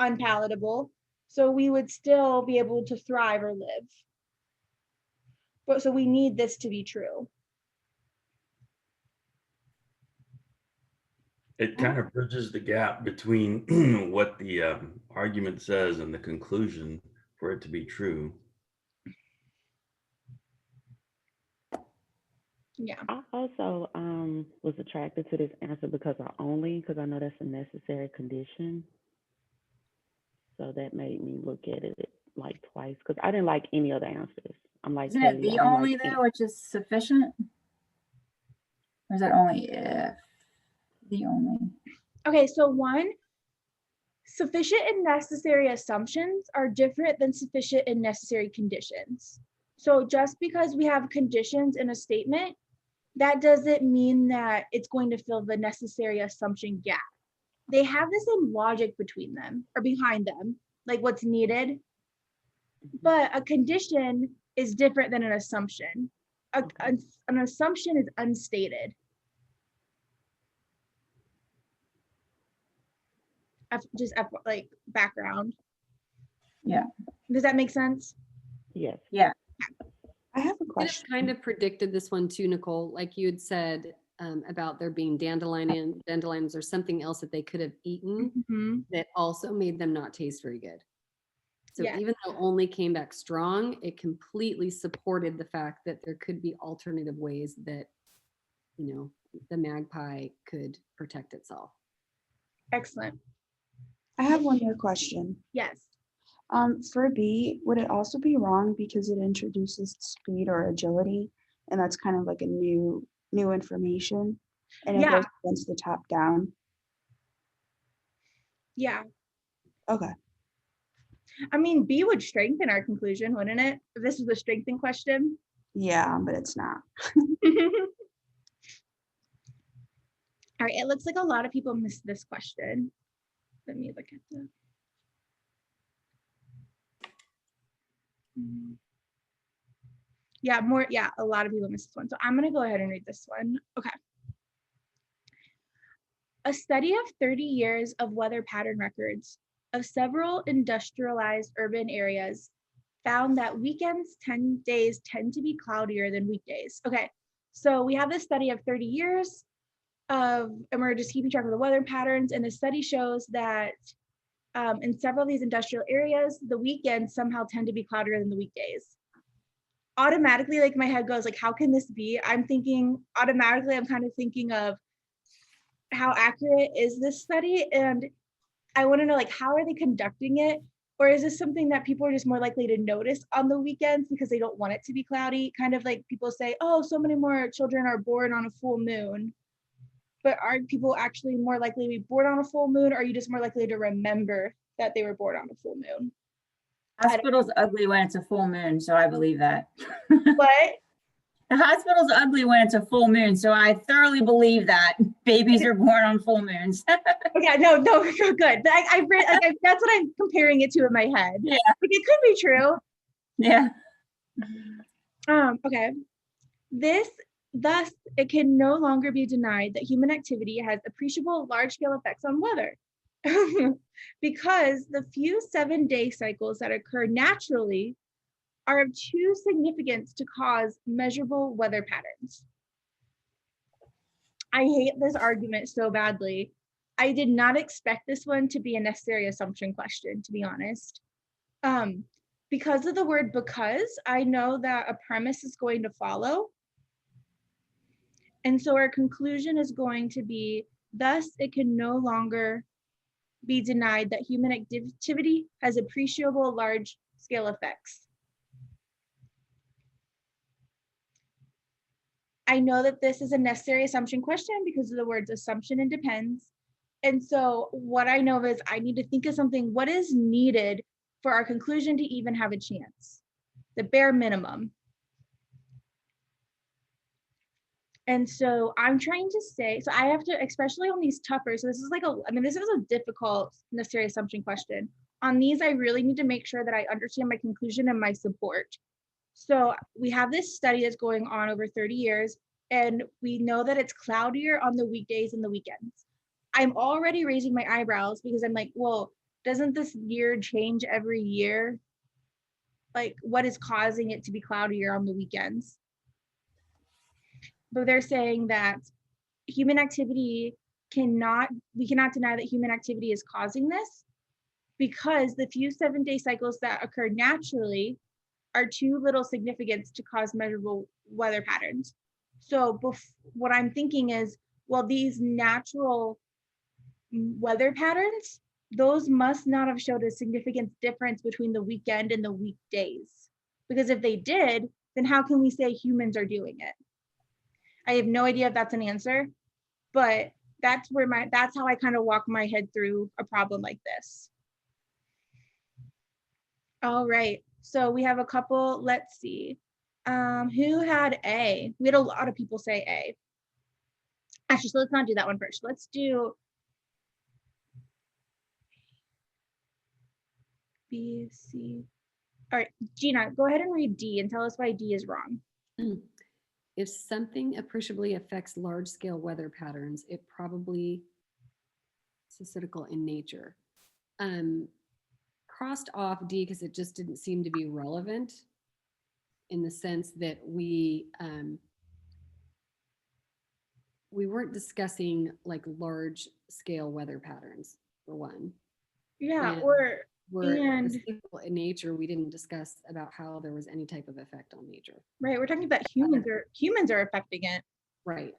Speaker 1: unpalatable. So we would still be able to thrive or live. But so we need this to be true.
Speaker 2: It kind of bridges the gap between what the argument says and the conclusion for it to be true.
Speaker 1: Yeah.
Speaker 3: I also was attracted to this answer because I know that's a necessary condition. So that made me look at it like twice because I didn't like any other answers. I'm like
Speaker 6: Isn't it
Speaker 3: Katie, I
Speaker 6: the
Speaker 3: didn't
Speaker 6: only
Speaker 3: like
Speaker 6: though, which is sufficient? Or is that only if? The only.
Speaker 1: Okay, so one, sufficient and necessary assumptions are different than sufficient and necessary conditions. So just because we have conditions in a statement, that doesn't mean that it's going to fill the necessary assumption gap. They have the same logic between them or behind them, like what's needed. But a condition is different than an assumption. An assumption is unstated. Just like background.
Speaker 6: Yeah.
Speaker 1: Does that make sense?
Speaker 3: yes.
Speaker 6: Yeah.
Speaker 8: I have a
Speaker 7: I
Speaker 8: question.
Speaker 7: kind of predicted this one too, Nicole, like you had said about there being dandelions or something else that they could have eaten
Speaker 1: Mhm.
Speaker 7: that also made them not taste very good. So
Speaker 1: Yes.
Speaker 7: even though only came back strong, it completely supported the fact that there could be alternative ways that, you know, the magpie could protect itself.
Speaker 1: Excellent.
Speaker 8: I have one more question.
Speaker 1: Yes.
Speaker 8: For B, would it also be wrong because it introduces speed or agility, and that's kind of like a new information, and it
Speaker 1: Yeah.
Speaker 8: goes against the top down?
Speaker 1: Yeah.
Speaker 8: Okay.
Speaker 1: I mean, B would strengthen our conclusion, wouldn't it? If this was a strengthen question.
Speaker 8: Yeah, but it's not.
Speaker 1: All right, it looks like a lot of people missed this question. Let me look at the. Yeah, a lot of people missed this one. So I'm gonna go ahead and read this one. Okay. A study of 30 years of weather pattern records of several industrialized urban areas found that weekends 10 days tend to be cloudier than weekdays. Okay, so we have this study of 30 years and we're just keeping track of the weather patterns, and the study shows that in several of these industrial areas, the weekends somehow tend to be cloudier than the weekdays. Automatically, like my head goes like, how can this be? I'm kind of thinking of how accurate is this study? And I want to know, like, how are they conducting it? Or is this something that people are just more likely to notice on the weekends because they don't want it to be cloudy? Kind of like people say, oh, so many more children are born on a full moon. But are people actually more likely to be born on a full moon? Or are you just more likely to remember that they were born on a full moon?
Speaker 6: Hospital's ugly when it's a full moon, so I believe that.
Speaker 1: What?
Speaker 6: The hospital's ugly when it's a full moon, so I thoroughly believe that babies are born on full moons.
Speaker 1: Okay, no, good. I read, like, that's what I'm comparing it to in my head.
Speaker 6: Yeah.
Speaker 1: Like, it could be true.
Speaker 6: Yeah.
Speaker 1: Okay. Thus, it can no longer be denied that human activity has appreciable large-scale effects on weather. Because the few 7-day cycles that occur naturally are of too significance to cause measurable weather patterns. I hate this argument so badly. I did not expect this one to be a necessary assumption question, to be honest. Because of the word because, I know that a premise is going to follow. And so our conclusion is going to be, thus it can no longer be denied that human activity has appreciable large scale effects. I know that this is a necessary assumption question because of the words assumption and depends. And so what I know is I need to think of something, what is needed for our conclusion to even have a chance? The bare minimum. And so I'm trying to say, so I have to, especially on these tougher, so this is like this is a difficult necessary assumption question. On these, I really need to make sure that I understand my conclusion and my support. So we have this study that's going on over 30 years, and we know that it's cloudier on the weekdays and the weekends. I'm already raising my eyebrows because I'm like, well, doesn't this year change every year? Like, what is causing it to be cloudier on the weekends? But they're saying that human activity we cannot deny that human activity is causing this, because the few 7-day cycles that occur naturally are too little significance to cause measurable weather patterns. So what I'm thinking is, well, these natural weather patterns, those must not have showed a significant difference between the weekend and the weekdays. Because if they did, then how can we say humans are doing it? I have no idea if that's an answer, but that's how I kind of walk my head through a problem like this. All right, so we have a couple, let's see. Who had A? We had a lot of people say A. Actually, so let's not do that one first. Let's do B, C. All right, Gina, go ahead and read D and tell us why D is wrong.
Speaker 7: If something appreciably affects large-scale weather patterns, it probably is cyclical in nature. Crossed off D because it just didn't seem to be relevant in the sense that we weren't discussing like large-scale weather patterns, for one.
Speaker 1: Yeah,
Speaker 7: And
Speaker 1: and
Speaker 7: cyclical in nature, we didn't discuss about how there was any type of effect on nature.
Speaker 1: right, we're talking about humans are affecting it.
Speaker 7: Right.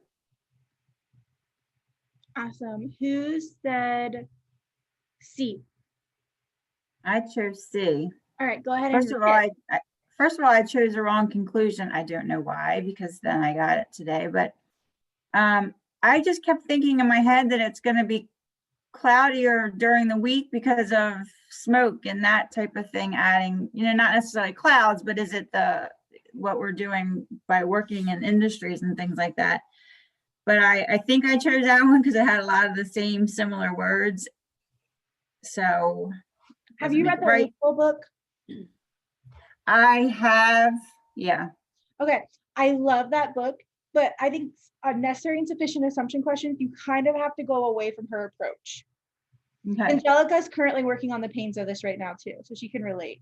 Speaker 1: Awesome. Who said C?
Speaker 6: I chose C.
Speaker 1: All right, go ahead.
Speaker 6: First of all, I chose the wrong conclusion. I don't know why, because then I got it today. But I just kept thinking in my head that it's going to be cloudier during the week because of smoke and that type of thing, adding, not necessarily clouds, but is it what we're doing by working in industries and things like that. But I think I chose that one because it had a lot of the same similar words. So
Speaker 1: have you read the Nicole book?
Speaker 6: I have, yeah.
Speaker 1: Okay, I love that book, but I think unnecessary and sufficient assumption questions, you kind of have to go away from her approach. Okay. Angelica is currently working on the pains of this right now too, so she can relate.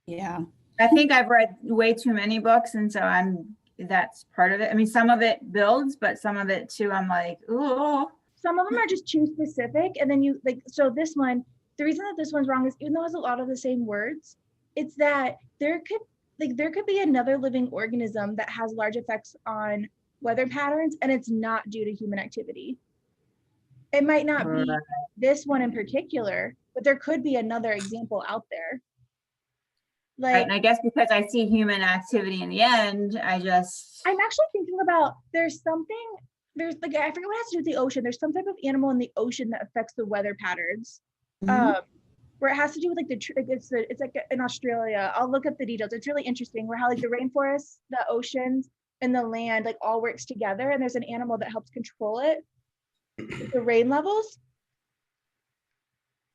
Speaker 6: Yeah. I think I've read way too many books, and so that's part of it. I mean, some of it builds, but some of it too, I'm like, ooh.
Speaker 1: Some of them are just too specific, and then you so this one, the reason that this one's wrong is even though it has a lot of the same words, it's that there could be another living organism that has large effects on weather patterns, and it's not due to human activity. It might not be this one in particular, but there could be another example out there.
Speaker 6: Right, and I guess because I see human activity in the end, I'm
Speaker 1: actually thinking about there's I forget what it has to do with the ocean. There's some type of animal in the ocean that affects the weather patterns. Where it has to do with it's like in Australia. I'll look up the details. It's really interesting where how like the rainforests, the oceans, and the land like all works together, and there's an animal that helps control it, the rain levels,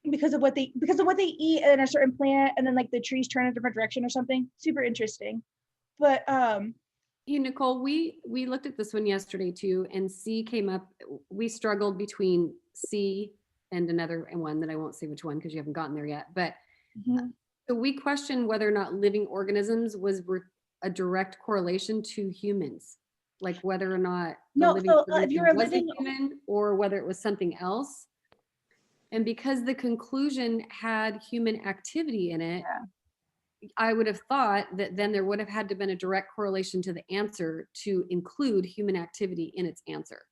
Speaker 1: because of what they eat in a certain plant, and then like the trees turn in a different direction or something. Super interesting. But
Speaker 7: hey, Nicole, we looked at this one yesterday too, and C came up. We struggled between C and another one that I won't say which one because you haven't gotten there yet. But so we questioned whether or not living organisms was a direct correlation to humans, like whether or not
Speaker 1: if you're
Speaker 7: was a human or whether it was something else. And because the conclusion had human activity in it, I would have thought that then there would have had to been a direct correlation to the answer to include human activity in its answer.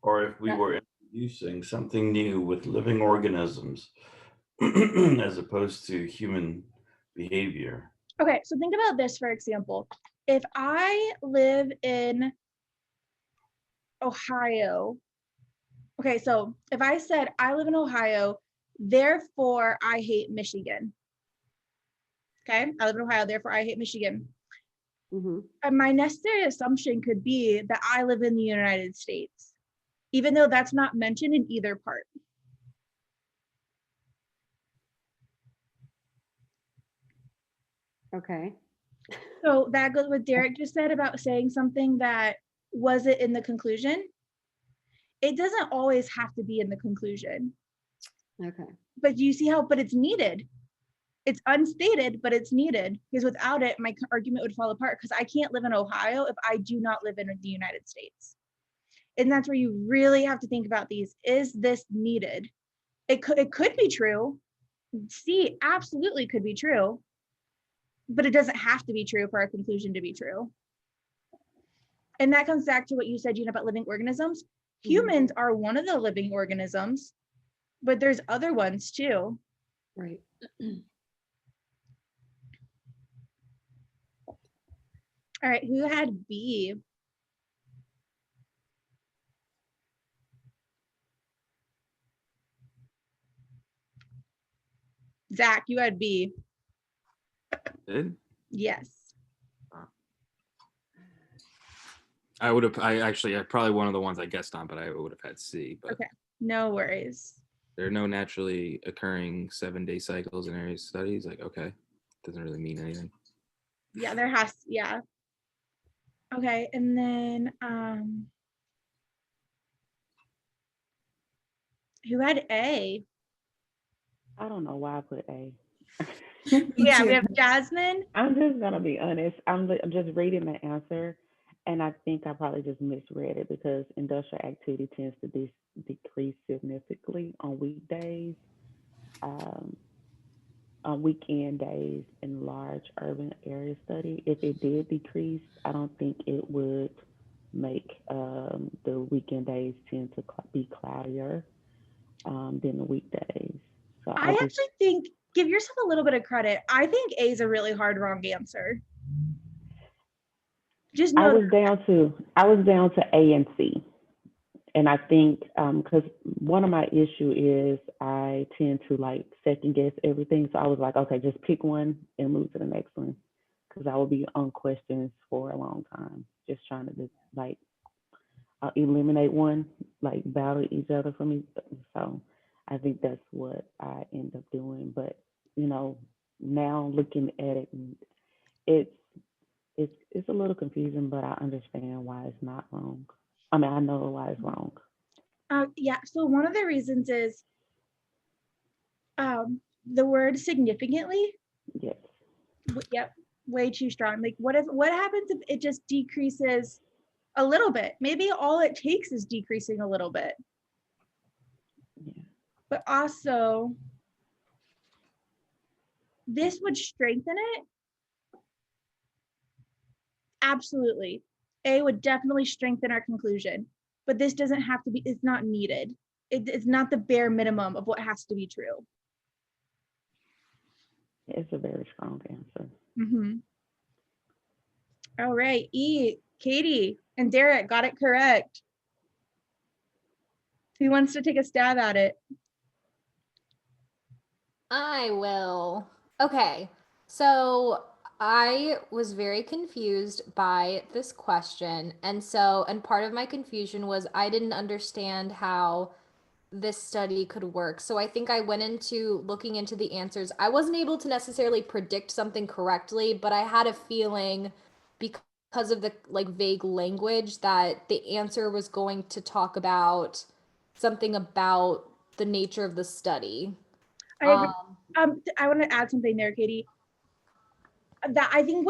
Speaker 2: Or if we were introducing something new with living organisms as opposed to human behavior.
Speaker 1: Okay, so think about this, for example. If I live in Ohio, okay, so if I said I live in Ohio, therefore I hate Michigan. Okay, I live in Ohio, therefore I hate Michigan. And my necessary assumption could be that I live in the United States, even though that's not mentioned in either part.
Speaker 7: Okay.
Speaker 1: So that goes with what Derek just said about saying something that wasn't in the conclusion. It doesn't always have to be in the conclusion.
Speaker 7: Okay.
Speaker 1: But you see but it's needed. It's unstated, but it's needed, because without it, my argument would fall apart, because I can't live in Ohio if I do not live in the United States. And that's where you really have to think about these. Is this needed? It could be true. C absolutely could be true, but it doesn't have to be true for our conclusion to be true. And that comes back to what you said, Gina, about living organisms. Humans are one of the living organisms, but there's other ones too.
Speaker 7: Right.
Speaker 1: All right, who had B? Zach, you had B.
Speaker 4: Did?
Speaker 1: Yes.
Speaker 4: I would have. I probably one of the ones I guessed on, but I would have had C. But
Speaker 1: Okay, no worries.
Speaker 4: there are no naturally occurring 7-day cycles in area studies. Like, okay, doesn't really mean anything.
Speaker 1: Yeah, there has, yeah. Okay, and then who had A?
Speaker 3: I don't know why I put A.
Speaker 1: Yeah, we have Jasmine.
Speaker 3: I'm just gonna be honest. I'm just reading the answer, and I think I probably just misread it because industrial activity tends to decrease significantly on weekdays, on weekend days in large urban area study. If it did decrease, I don't think it would make the weekend days tend to be cloudier than the weekdays. So
Speaker 1: I actually think, give yourself a little bit of credit. I think A is a really hard wrong answer. Just know
Speaker 3: I was down to A and C. And I think because one of my issue is I tend to like second guess everything. So I was like, okay, just pick one and move to the next one. Because I will be on questions for a long time, just trying to just, like eliminate one, like battle each other for me. So I think that's what I end up doing. But you know, now looking at it, it's a little confusing, but I understand why it's not wrong. I mean, I know why it's wrong.
Speaker 1: Yeah, so one of the reasons is the word significantly.
Speaker 3: Yes.
Speaker 1: Yep, way too strong. Like what happens if it just decreases a little bit? Maybe all it takes is decreasing a little bit.
Speaker 3: Yeah.
Speaker 1: But also this would strengthen it. Absolutely. A would definitely strengthen our conclusion, but this doesn't have to be, it's not needed. It's not the bare minimum of what has to be true.
Speaker 3: It's a very strong answer.
Speaker 1: All right, E, Katie and Derek got it correct. Who wants to take a stab at it?
Speaker 5: I will. Okay, so I was very confused by this question. And part of my confusion was I didn't understand how this study could work. So I think I went into looking into the answers. I wasn't able to necessarily predict something correctly, but I had a feeling because of the like vague language that the answer was going to talk about something about the nature of the study.
Speaker 1: I agree. I want to add something there, Katie. That I think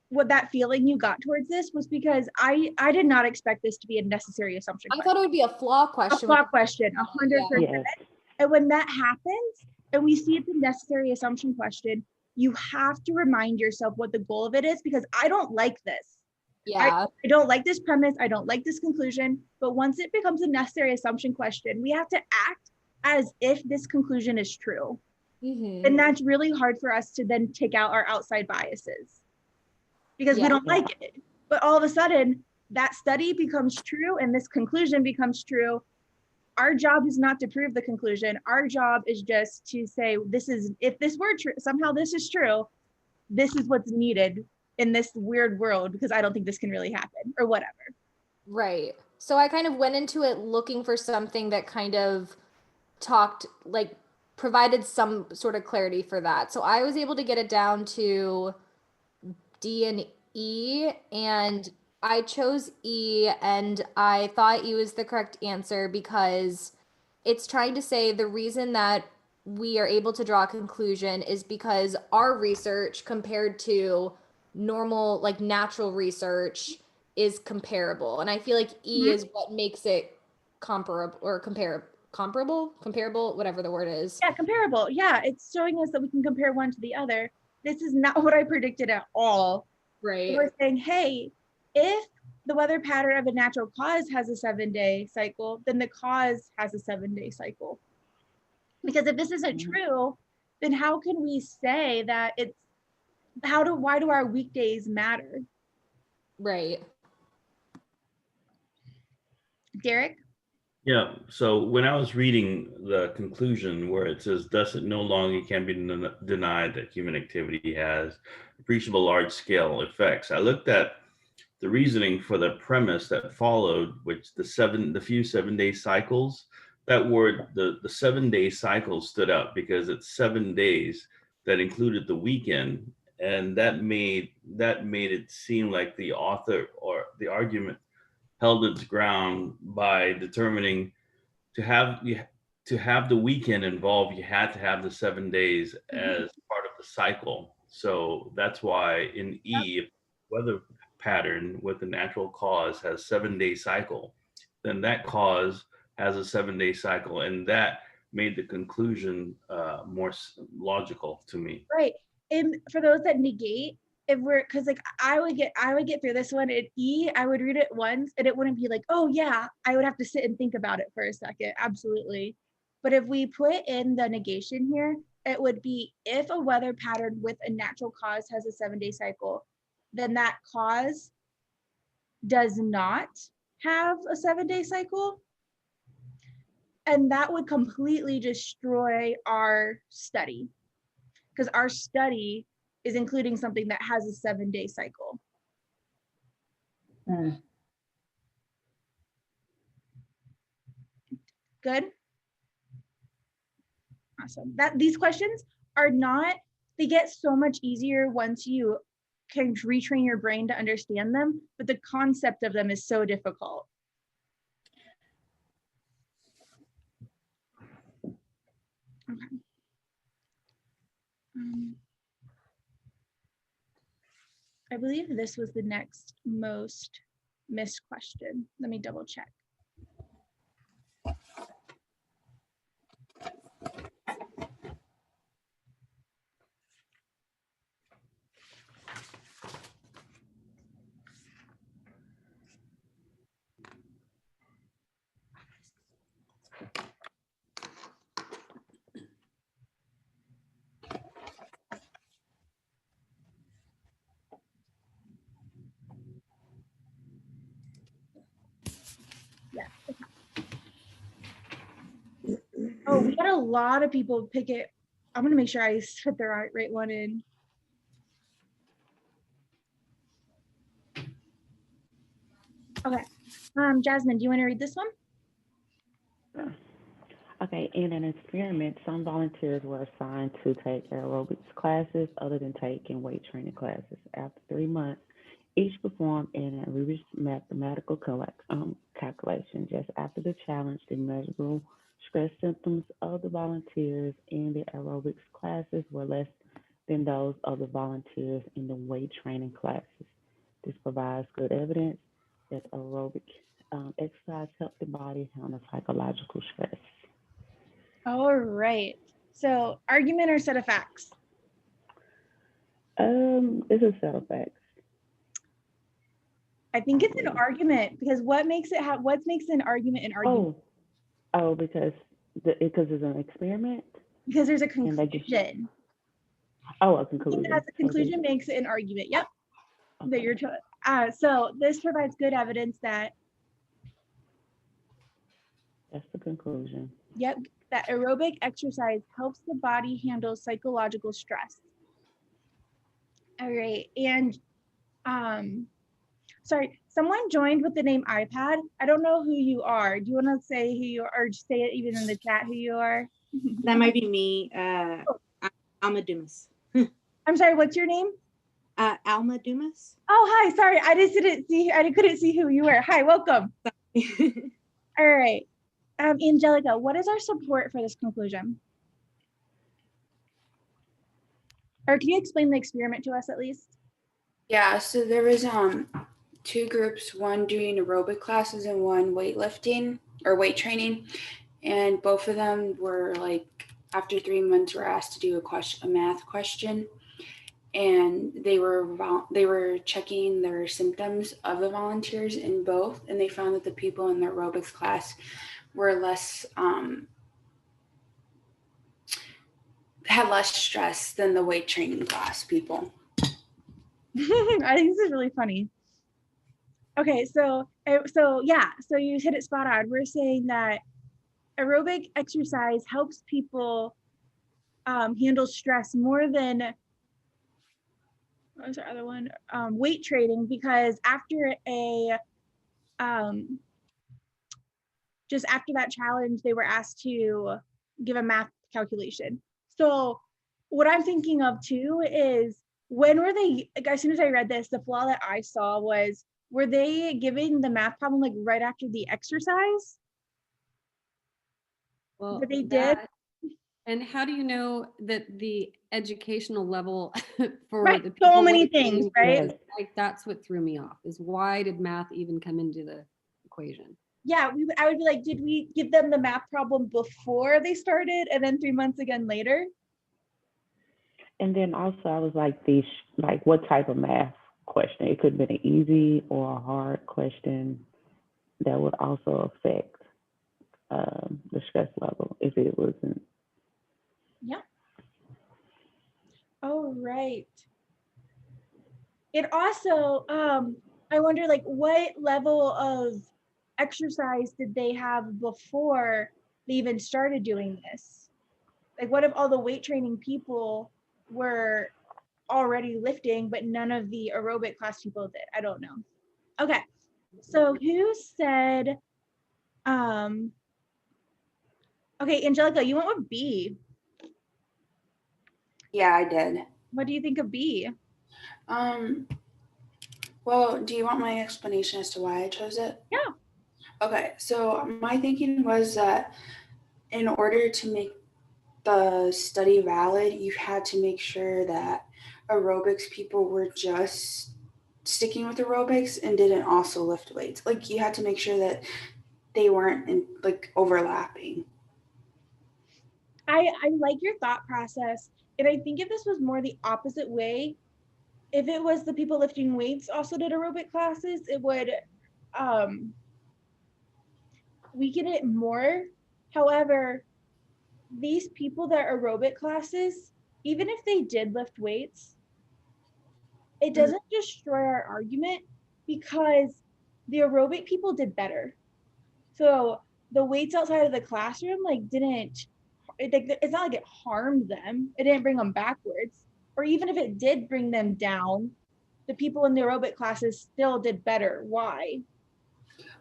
Speaker 1: what that feeling you got towards this was because I did not expect this to be a necessary assumption.
Speaker 5: I thought it would be a flaw question.
Speaker 1: A flaw question, 100%.
Speaker 3: Yes.
Speaker 1: And when that happens, and we see it's a necessary assumption question, you have to remind yourself what the goal of it is, because I don't like this.
Speaker 5: Yeah.
Speaker 1: I don't like this premise. I don't like this conclusion. But once it becomes a necessary assumption question, we have to act as if this conclusion is true. And that's really hard for us to then take out our outside biases because we don't like it. But all of a sudden, that study becomes true and this conclusion becomes true. Our job is not to prove the conclusion. Our job is just to say, if this were true, somehow this is true, this is what's needed in this weird world, because I don't think this can really happen or whatever.
Speaker 5: Right. So I kind of went into it looking for something that kind of provided some sort of clarity for that. So I was able to get it down to D and E, and I chose E, and I thought E was the correct answer because it's trying to say the reason that we are able to draw a conclusion is because our research compared to normal, like natural research, is comparable. And I feel like E
Speaker 1: Mhm.
Speaker 5: is what makes it comparable or comparable, whatever the word is.
Speaker 1: Yeah, comparable. Yeah, it's showing us that we can compare one to the other. This is not what I predicted at all.
Speaker 5: Right.
Speaker 1: We're saying, hey, if the weather pattern of a natural cause has a 7-day cycle, then the cause has a 7-day cycle. Because if this isn't true, then how can we say that it's, why do our weekdays matter?
Speaker 5: Right.
Speaker 1: Derek?
Speaker 2: Yeah, so when I was reading the conclusion where it says, thus it no longer can be denied that human activity has appreciable large-scale effects, I looked at the reasoning for the premise that followed, which the few 7-day cycles. That word, the 7-day cycle stood out because it's 7 days that included the weekend, and that made it seem like the author or the argument held its ground by determining to have the weekend involved, you had to have the 7 days as part of the cycle. So that's why in E, if weather pattern with a natural cause has 7-day cycle, then that cause has a 7-day cycle, and that made the conclusion more logical to me.
Speaker 1: Right. And for those that negate, if we're, because like I would get through this one at E, I would read it once and it wouldn't be like, oh yeah, I would have to sit and think about it for a second. Absolutely. But if we put in the negation here, it would be if a weather pattern with a natural cause has a 7-day cycle, then that cause does not have a 7-day cycle. And that would completely destroy our study, because our study is including something that has a 7-day cycle. Good. Awesome. These questions are not, they get so much easier once you can retrain your brain to understand them, but the concept of them is so difficult. Okay. I believe this was the next most missed question. Let me double check. Yeah. Oh, we got a lot of people pick it. I'm gonna make sure I put the right one in. Okay. Jasmine, do you want to read this one?
Speaker 3: Okay, in an experiment, some volunteers were assigned to take aerobics classes other than taking weight training classes. After 3 months, each performed an aerobics mathematical calculation. Just after the challenge, the measurable stress symptoms of the volunteers in the aerobics classes were less than those of the volunteers in the weight training classes. This provides good evidence that aerobic exercise helps the body handle psychological stress.
Speaker 1: All right. So argument or set of facts?
Speaker 3: It's a set of facts.
Speaker 1: I think it's an argument, because what makes it makes an argument an argument?
Speaker 3: Because it's an experiment.
Speaker 1: Because there's a
Speaker 3: And they
Speaker 1: conclusion.
Speaker 3: a conclusion.
Speaker 1: That's a conclusion makes it an argument. Yep. That you're so this provides good evidence that.
Speaker 3: That's the conclusion.
Speaker 1: Yep. That aerobic exercise helps the body handle psychological stress. All right. And sorry, someone joined with the name iPad. I don't know who you are. Do you want to say who you are, or just say it even in the chat who you are?
Speaker 9: That might be me. Alma Dumas.
Speaker 1: I'm sorry, what's your name?
Speaker 9: Alma Dumas.
Speaker 1: Oh, hi. Sorry, I couldn't see who you were. Hi, welcome. All right. Angelica, what is our support for this conclusion? Or can you explain the experiment to us at least?
Speaker 8: Yeah, so there was two groups, one doing aerobic classes and one weightlifting or weight training. And both of them were like, after 3 months, were asked to do a math question. And they were checking their symptoms of the volunteers in both, and they found that the people in the aerobics class were had less stress than the weight training class people.
Speaker 1: I think this is really funny. Okay, so you hit it spot on. We're saying that aerobic exercise helps people handle stress more than, what was our other one? Weight training, because after just after that challenge, they were asked to give a math calculation. So what I'm thinking of too is, when were they, like, as soon as I read this, the flaw that I saw was, were they giving the math problem like right after the exercise?
Speaker 7: Well,
Speaker 1: That they did?
Speaker 7: And how do you know that the educational level for
Speaker 1: Right,
Speaker 7: the
Speaker 1: so
Speaker 7: people
Speaker 1: many
Speaker 7: weight
Speaker 1: things,
Speaker 7: training,
Speaker 1: right?
Speaker 7: like, that's what threw me off, is why did math even come into the equation?
Speaker 1: Yeah, I would be like, did we give them the math problem before they started and then 3 months again later?
Speaker 3: And then also I was like, like what type of math question? It could have been an easy or a hard question that would also affect the stress level if it wasn't.
Speaker 1: Yeah. Oh, right. It also, I wonder, like, what level of exercise did they have before they even started doing this? Like, what if all the weight training people were already lifting, but none of the aerobic class people did? I don't know. Okay, so who said, okay, Angelica, you went with B.
Speaker 8: Yeah, I did.
Speaker 1: What do you think of B?
Speaker 8: Well, do you want my explanation as to why I chose it?
Speaker 1: Yeah.
Speaker 8: Okay, so my thinking was that in order to make the study valid, you had to make sure that aerobics people were just sticking with aerobics and didn't also lift weights. Like, you had to make sure that they weren't overlapping.
Speaker 1: I like your thought process. And I think if this was more the opposite way, if it was the people lifting weights also did aerobic classes, it would weaken it more. However, these people that aerobic classes, even if they did lift weights, it doesn't destroy our argument, because the aerobic people did better. So the weights outside of the classroom it's not like it harmed them. It didn't bring them backwards. Or even if it did bring them down, the people in the aerobic classes still did better. Why?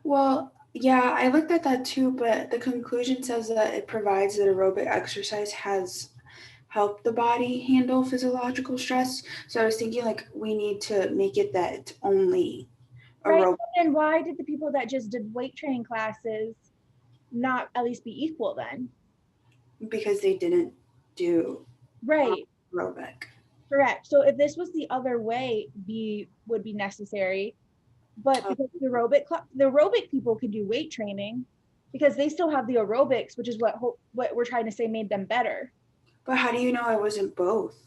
Speaker 8: Well, yeah, I looked at that too, but the conclusion says that it provides that aerobic exercise has helped the body handle physiological stress. So I was thinking, like, we need to make it that it's only
Speaker 1: Right.
Speaker 8: aerobic.
Speaker 1: And why did the people that just did weight training classes not at least be equal then?
Speaker 8: Because they didn't do
Speaker 1: Right.
Speaker 8: aerobic.
Speaker 1: Correct. So if this was the other way, B would be necessary. But because the aerobic people could do weight training, because they still have the aerobics, which is what we're trying to say made them better.
Speaker 8: But how do you know it wasn't both?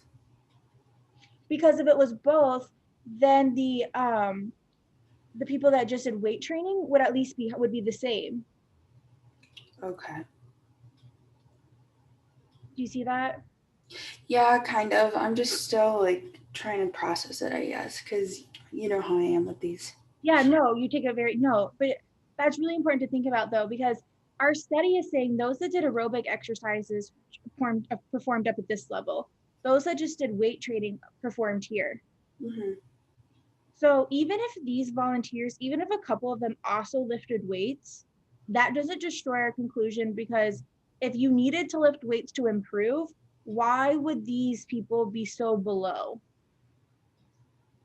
Speaker 1: Because if it was both, then the people that just did weight training would at least would be the same.
Speaker 8: Okay.
Speaker 1: Do you see that?
Speaker 8: Yeah, kind of. I'm just still like trying to process it, I guess, because you know how I am with these.
Speaker 1: Yeah, no, you take but that's really important to think about though, because our study is saying those that did aerobic exercises performed up at this level. Those that just did weight training performed here.
Speaker 8: Mm-hmm.
Speaker 1: So even if these volunteers, even if a couple of them also lifted weights, that doesn't destroy our conclusion, because if you needed to lift weights to improve, why would these people be so below?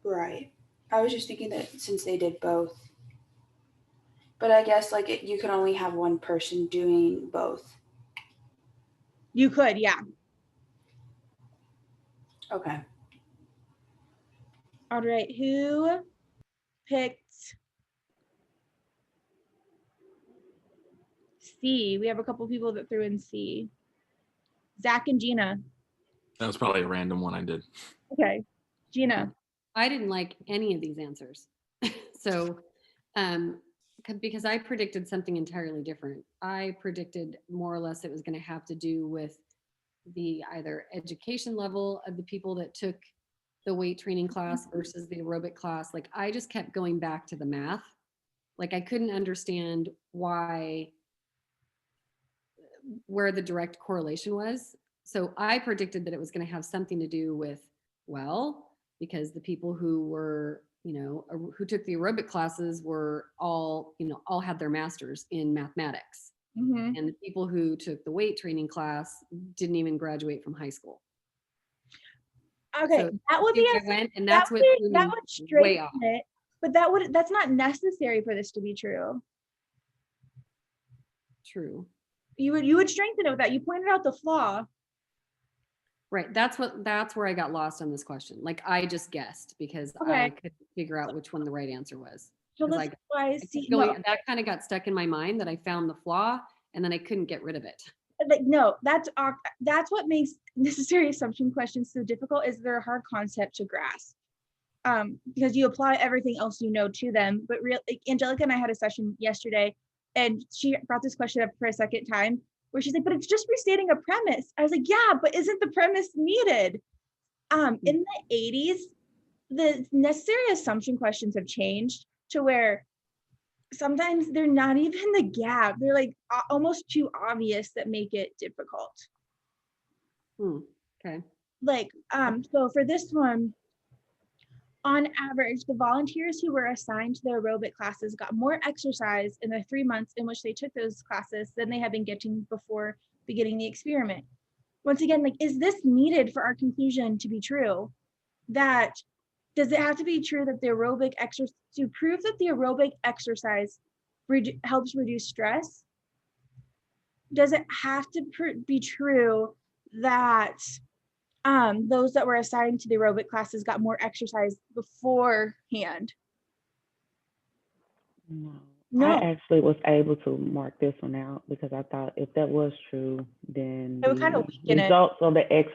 Speaker 8: Right. I was just thinking that since they did both. But I guess you can only have one person doing both.
Speaker 1: You could, yeah.
Speaker 8: Okay.
Speaker 1: All right, who picked C. We have a couple people that threw in C. Zach and Gina.
Speaker 4: That was probably a random one I did.
Speaker 1: Okay. Gina.
Speaker 7: I didn't like any of these answers. So, because I predicted something entirely different. I predicted more or less it was going to have to do with the either education level of the people that took the weight training class versus the aerobic class. Like I just kept going back to the math. Like I couldn't understand where the direct correlation was. So I predicted that it was going to have something to do with, well, because the people who were, who took the aerobic classes were all had their masters in mathematics.
Speaker 1: Mm-hmm.
Speaker 7: And the people who took the weight training class didn't even graduate from high school.
Speaker 1: Okay,
Speaker 7: So
Speaker 1: that would be
Speaker 7: that's what
Speaker 1: that would straighten it, but that's not necessary for this to be true.
Speaker 7: True.
Speaker 1: You would strengthen it with that. You pointed out the flaw.
Speaker 7: Right. That's where I got lost on this question. Like I just guessed because I couldn't figure out which one the right answer was.
Speaker 1: So
Speaker 7: that kind of got stuck in my mind that I found the flaw and then I couldn't get rid of it.
Speaker 1: Like no, that's what makes necessary assumption questions so difficult, is they're a hard concept to grasp. Because you apply everything else to them, but like Angelica and I had a session yesterday, and she brought this question up for a second time, where she's like, "But it's just restating a premise." I was like, "Yeah, but isn't the premise needed?" In the 80s, the necessary assumption questions have changed to where sometimes they're not even the gap. They're like almost too obvious that make it difficult.
Speaker 7: Okay.
Speaker 1: Like, so for this one, on average, the volunteers who were assigned to the aerobic classes got more exercise in the 3 months in which they took those classes than they had been getting before beginning the experiment. Once again, like, is this needed for our conclusion to be true? Does it have to be true that the aerobic exercise, to prove that the aerobic exercise helps reduce stress? Does it have to be true that those that were assigned to the aerobic classes got more exercise beforehand?
Speaker 3: No. I actually was able to mark this one out because I thought if that was true, then
Speaker 1: it would kind of weaken
Speaker 3: results of the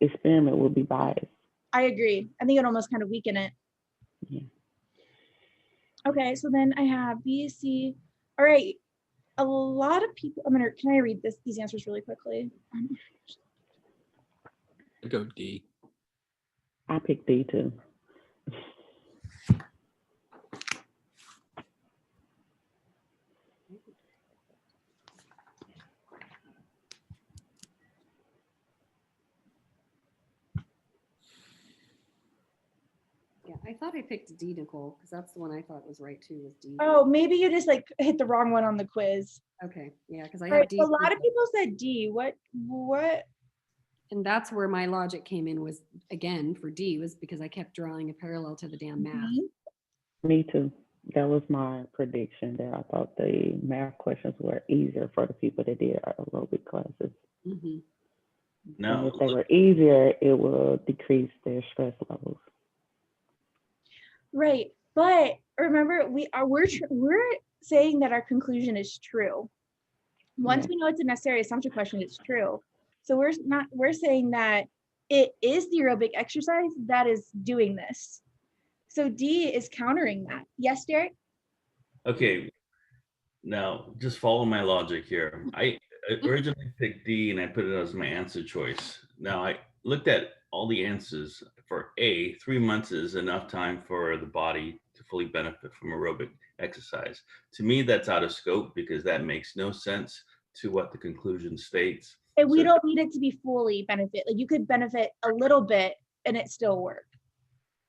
Speaker 3: experiment would be biased.
Speaker 1: I agree. I think it almost kind of weaken it.
Speaker 3: Yeah.
Speaker 1: Okay, so then I have B, C. All right. A lot of people, can I read these answers really quickly?
Speaker 4: I go D.
Speaker 3: I picked D too.
Speaker 7: Yeah, I thought I picked D, Nicole, because that's the one I thought was right too, was D.
Speaker 1: Oh, maybe you just like hit the wrong one on the quiz.
Speaker 7: Okay, yeah, because I have D.
Speaker 1: A lot of people said D. What?
Speaker 7: And that's where my logic came in, was again for D, was because I kept drawing a parallel to the damn math.
Speaker 3: Me too. That was my prediction there. I thought the math questions were easier for the people that did aerobic classes.
Speaker 7: Mm-hmm.
Speaker 3: And if they were easier, it will decrease their stress levels.
Speaker 1: Right, but remember, we're saying that our conclusion is true. Once we know it's a necessary assumption question, it's true. So we're saying that it is the aerobic exercise that is doing this. So D is countering that. Yes, Derek?
Speaker 2: Okay, now just follow my logic here. I originally picked D and I put it as my answer choice. Now I looked at all the answers. For A, 3 months is enough time for the body to fully benefit from aerobic exercise. To me, that's out of scope because that makes no sense to what the conclusion states.
Speaker 1: And we don't need it to be fully benefit. Like you could benefit a little bit and it still work.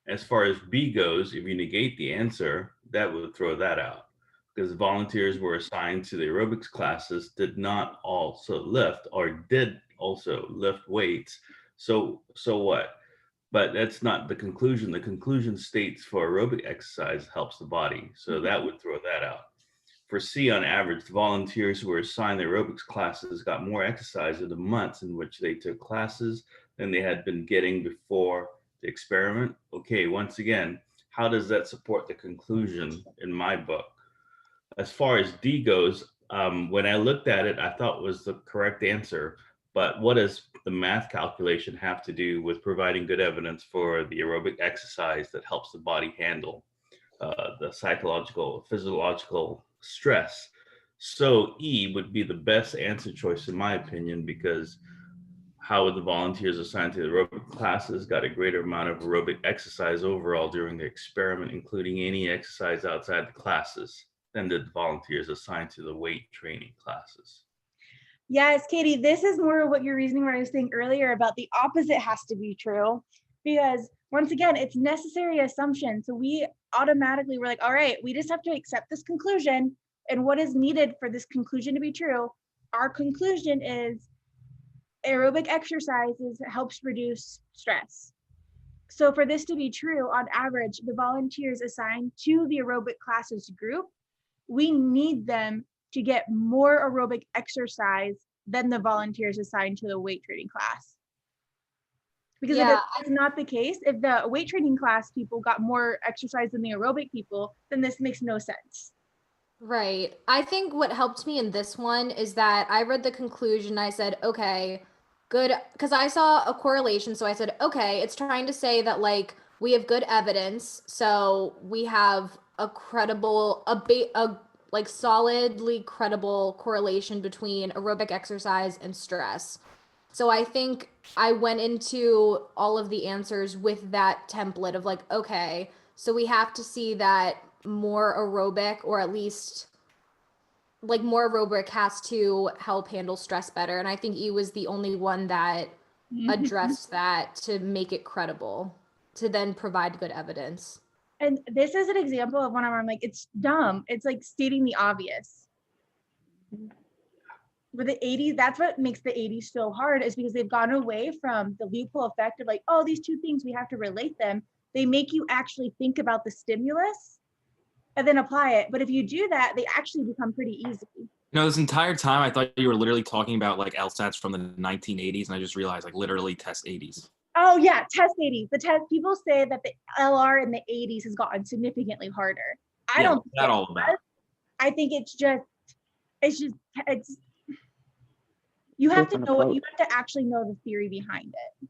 Speaker 2: As far as B goes, if you negate the answer, that would throw that out because volunteers were assigned to the aerobics classes did not also lift or did also lift weights. So what? But that's not the conclusion. The conclusion states for aerobic exercise helps the body. So that would throw that out. For C, on average, the volunteers who were assigned the aerobics classes got more exercise in the months in which they took classes than they had been getting before the experiment. Okay, once again, how does that support the conclusion in my book? As far as D goes, when I looked at it, I thought was the correct answer. But what does the math calculation have to do with providing good evidence for the aerobic exercise that helps the body handle the psychological, physiological stress? So E would be the best answer choice in my opinion, because how would the volunteers assigned to the aerobic classes got a greater amount of aerobic exercise overall during the experiment, including any exercise outside the classes, than the volunteers assigned to the weight training classes?
Speaker 1: Yes, Katie, this is more of what you're reasoning what I was saying earlier about the opposite has to be true, because once again, it's necessary assumption. So we automatically were like, all right, we just have to accept this conclusion and what is needed for this conclusion to be true. Our conclusion is aerobic exercises helps reduce stress. So for this to be true, on average, the volunteers assigned to the aerobic classes group, we need them to get more aerobic exercise than the volunteers assigned to the weight training class. Because if it's not the case, if the weight training class people got more exercise than the aerobic people, then this makes no sense.
Speaker 5: Right. I think what helped me in this one is that I read the conclusion. I said, okay, good. Because I saw a correlation. So I said, okay, it's trying to say that like we have good evidence. So we have a credible, a like solidly credible correlation between aerobic exercise and stress. So I think I went into all of the answers with that template of like, okay, so we have to see that more aerobic, or at least like more aerobic has to help handle stress better. And I think E was the only one that addressed that to make it credible, to then provide good evidence.
Speaker 1: And this is an example of one where I'm like, it's dumb. It's like stating the obvious. With the 80s, that's what makes the 80s so hard, is because they've gone away from the loophole effect of like, oh, these two things, we have to relate them. They make you actually think about the stimulus and then apply it. But if you do that, they actually become pretty easy.
Speaker 4: This entire time I thought you were literally talking about like LSATs from the 1980s, and I just realized like literally test 80s.
Speaker 1: Oh yeah, test 80s. The test, people say that the LR in the 80s has gotten significantly harder. I don't think
Speaker 4: that all about.
Speaker 1: I think it's you have to know what you have to actually know the theory behind it.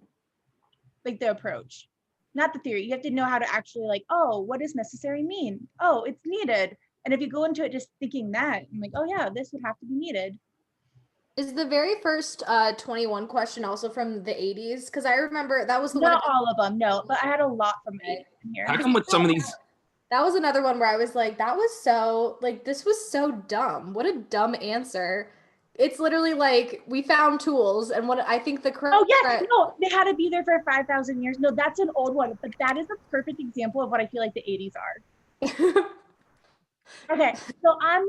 Speaker 1: Like the approach. Not the theory. You have to know how to actually like, oh, what does necessary mean? Oh, it's needed. And if you go into it just thinking that, I'm like, oh yeah, this would have to be needed.
Speaker 5: Is the very first 21 question also from the 80s? Because I remember that was the
Speaker 1: Not
Speaker 5: one.
Speaker 1: all of them, no, but I had a lot from the 80s in here.
Speaker 4: How come with some of these?
Speaker 5: That was another one where I was like, that was so, like, this was so dumb. What a dumb answer. It's literally like, we found tools, and what I think the correct.
Speaker 1: Oh yes, no, they had to be there for 5,000 years. No, that's an old one, but that is a perfect example of what I feel like the 80s are. Okay, so I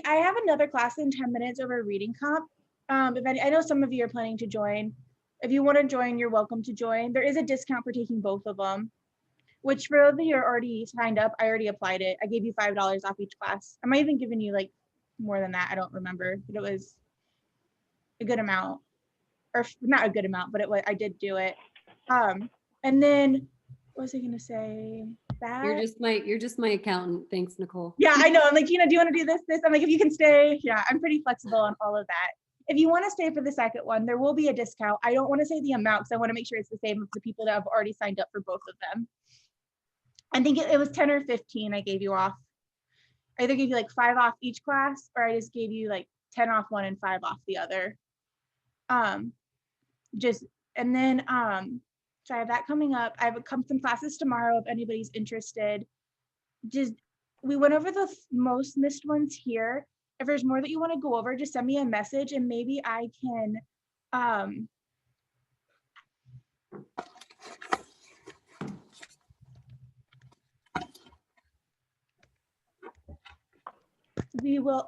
Speaker 1: have another class in 10 minutes over reading comp. I know some of you are planning to join. If you want to join, you're welcome to join. There is a discount for taking both of them, which for those of you who are already signed up, I already applied it. I gave you $5 off each class. I might even given you like more than that. I don't remember, but it was a good amount, or not a good amount, but I did do it. And then what was I gonna say? That
Speaker 7: You're just my accountant. Thanks, Nicole.
Speaker 1: yeah, I know. I'm like, Gina, do you want to do this? I'm like, if you can stay, yeah, I'm pretty flexible on all of that. If you want to stay for the second one, there will be a discount. I don't want to say the amount because I want to make sure it's the same as the people that have already signed up for both of them. I think it was 10 or 15 I gave you off. I either gave you like 5 off each class, or I just gave you like 10 off one and 5 off the other. And then so I have that coming up. I have some classes tomorrow if anybody's interested. We went over the most missed ones here. If there's more that you want to go over, just send me a message and maybe I can we will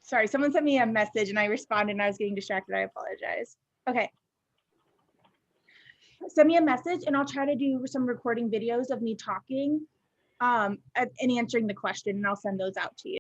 Speaker 1: sorry, someone sent me a message and I responded and I was getting distracted. I apologize. Okay. Send me a message and I'll try to do some recording videos of me talking and answering the question, and I'll send those out to you.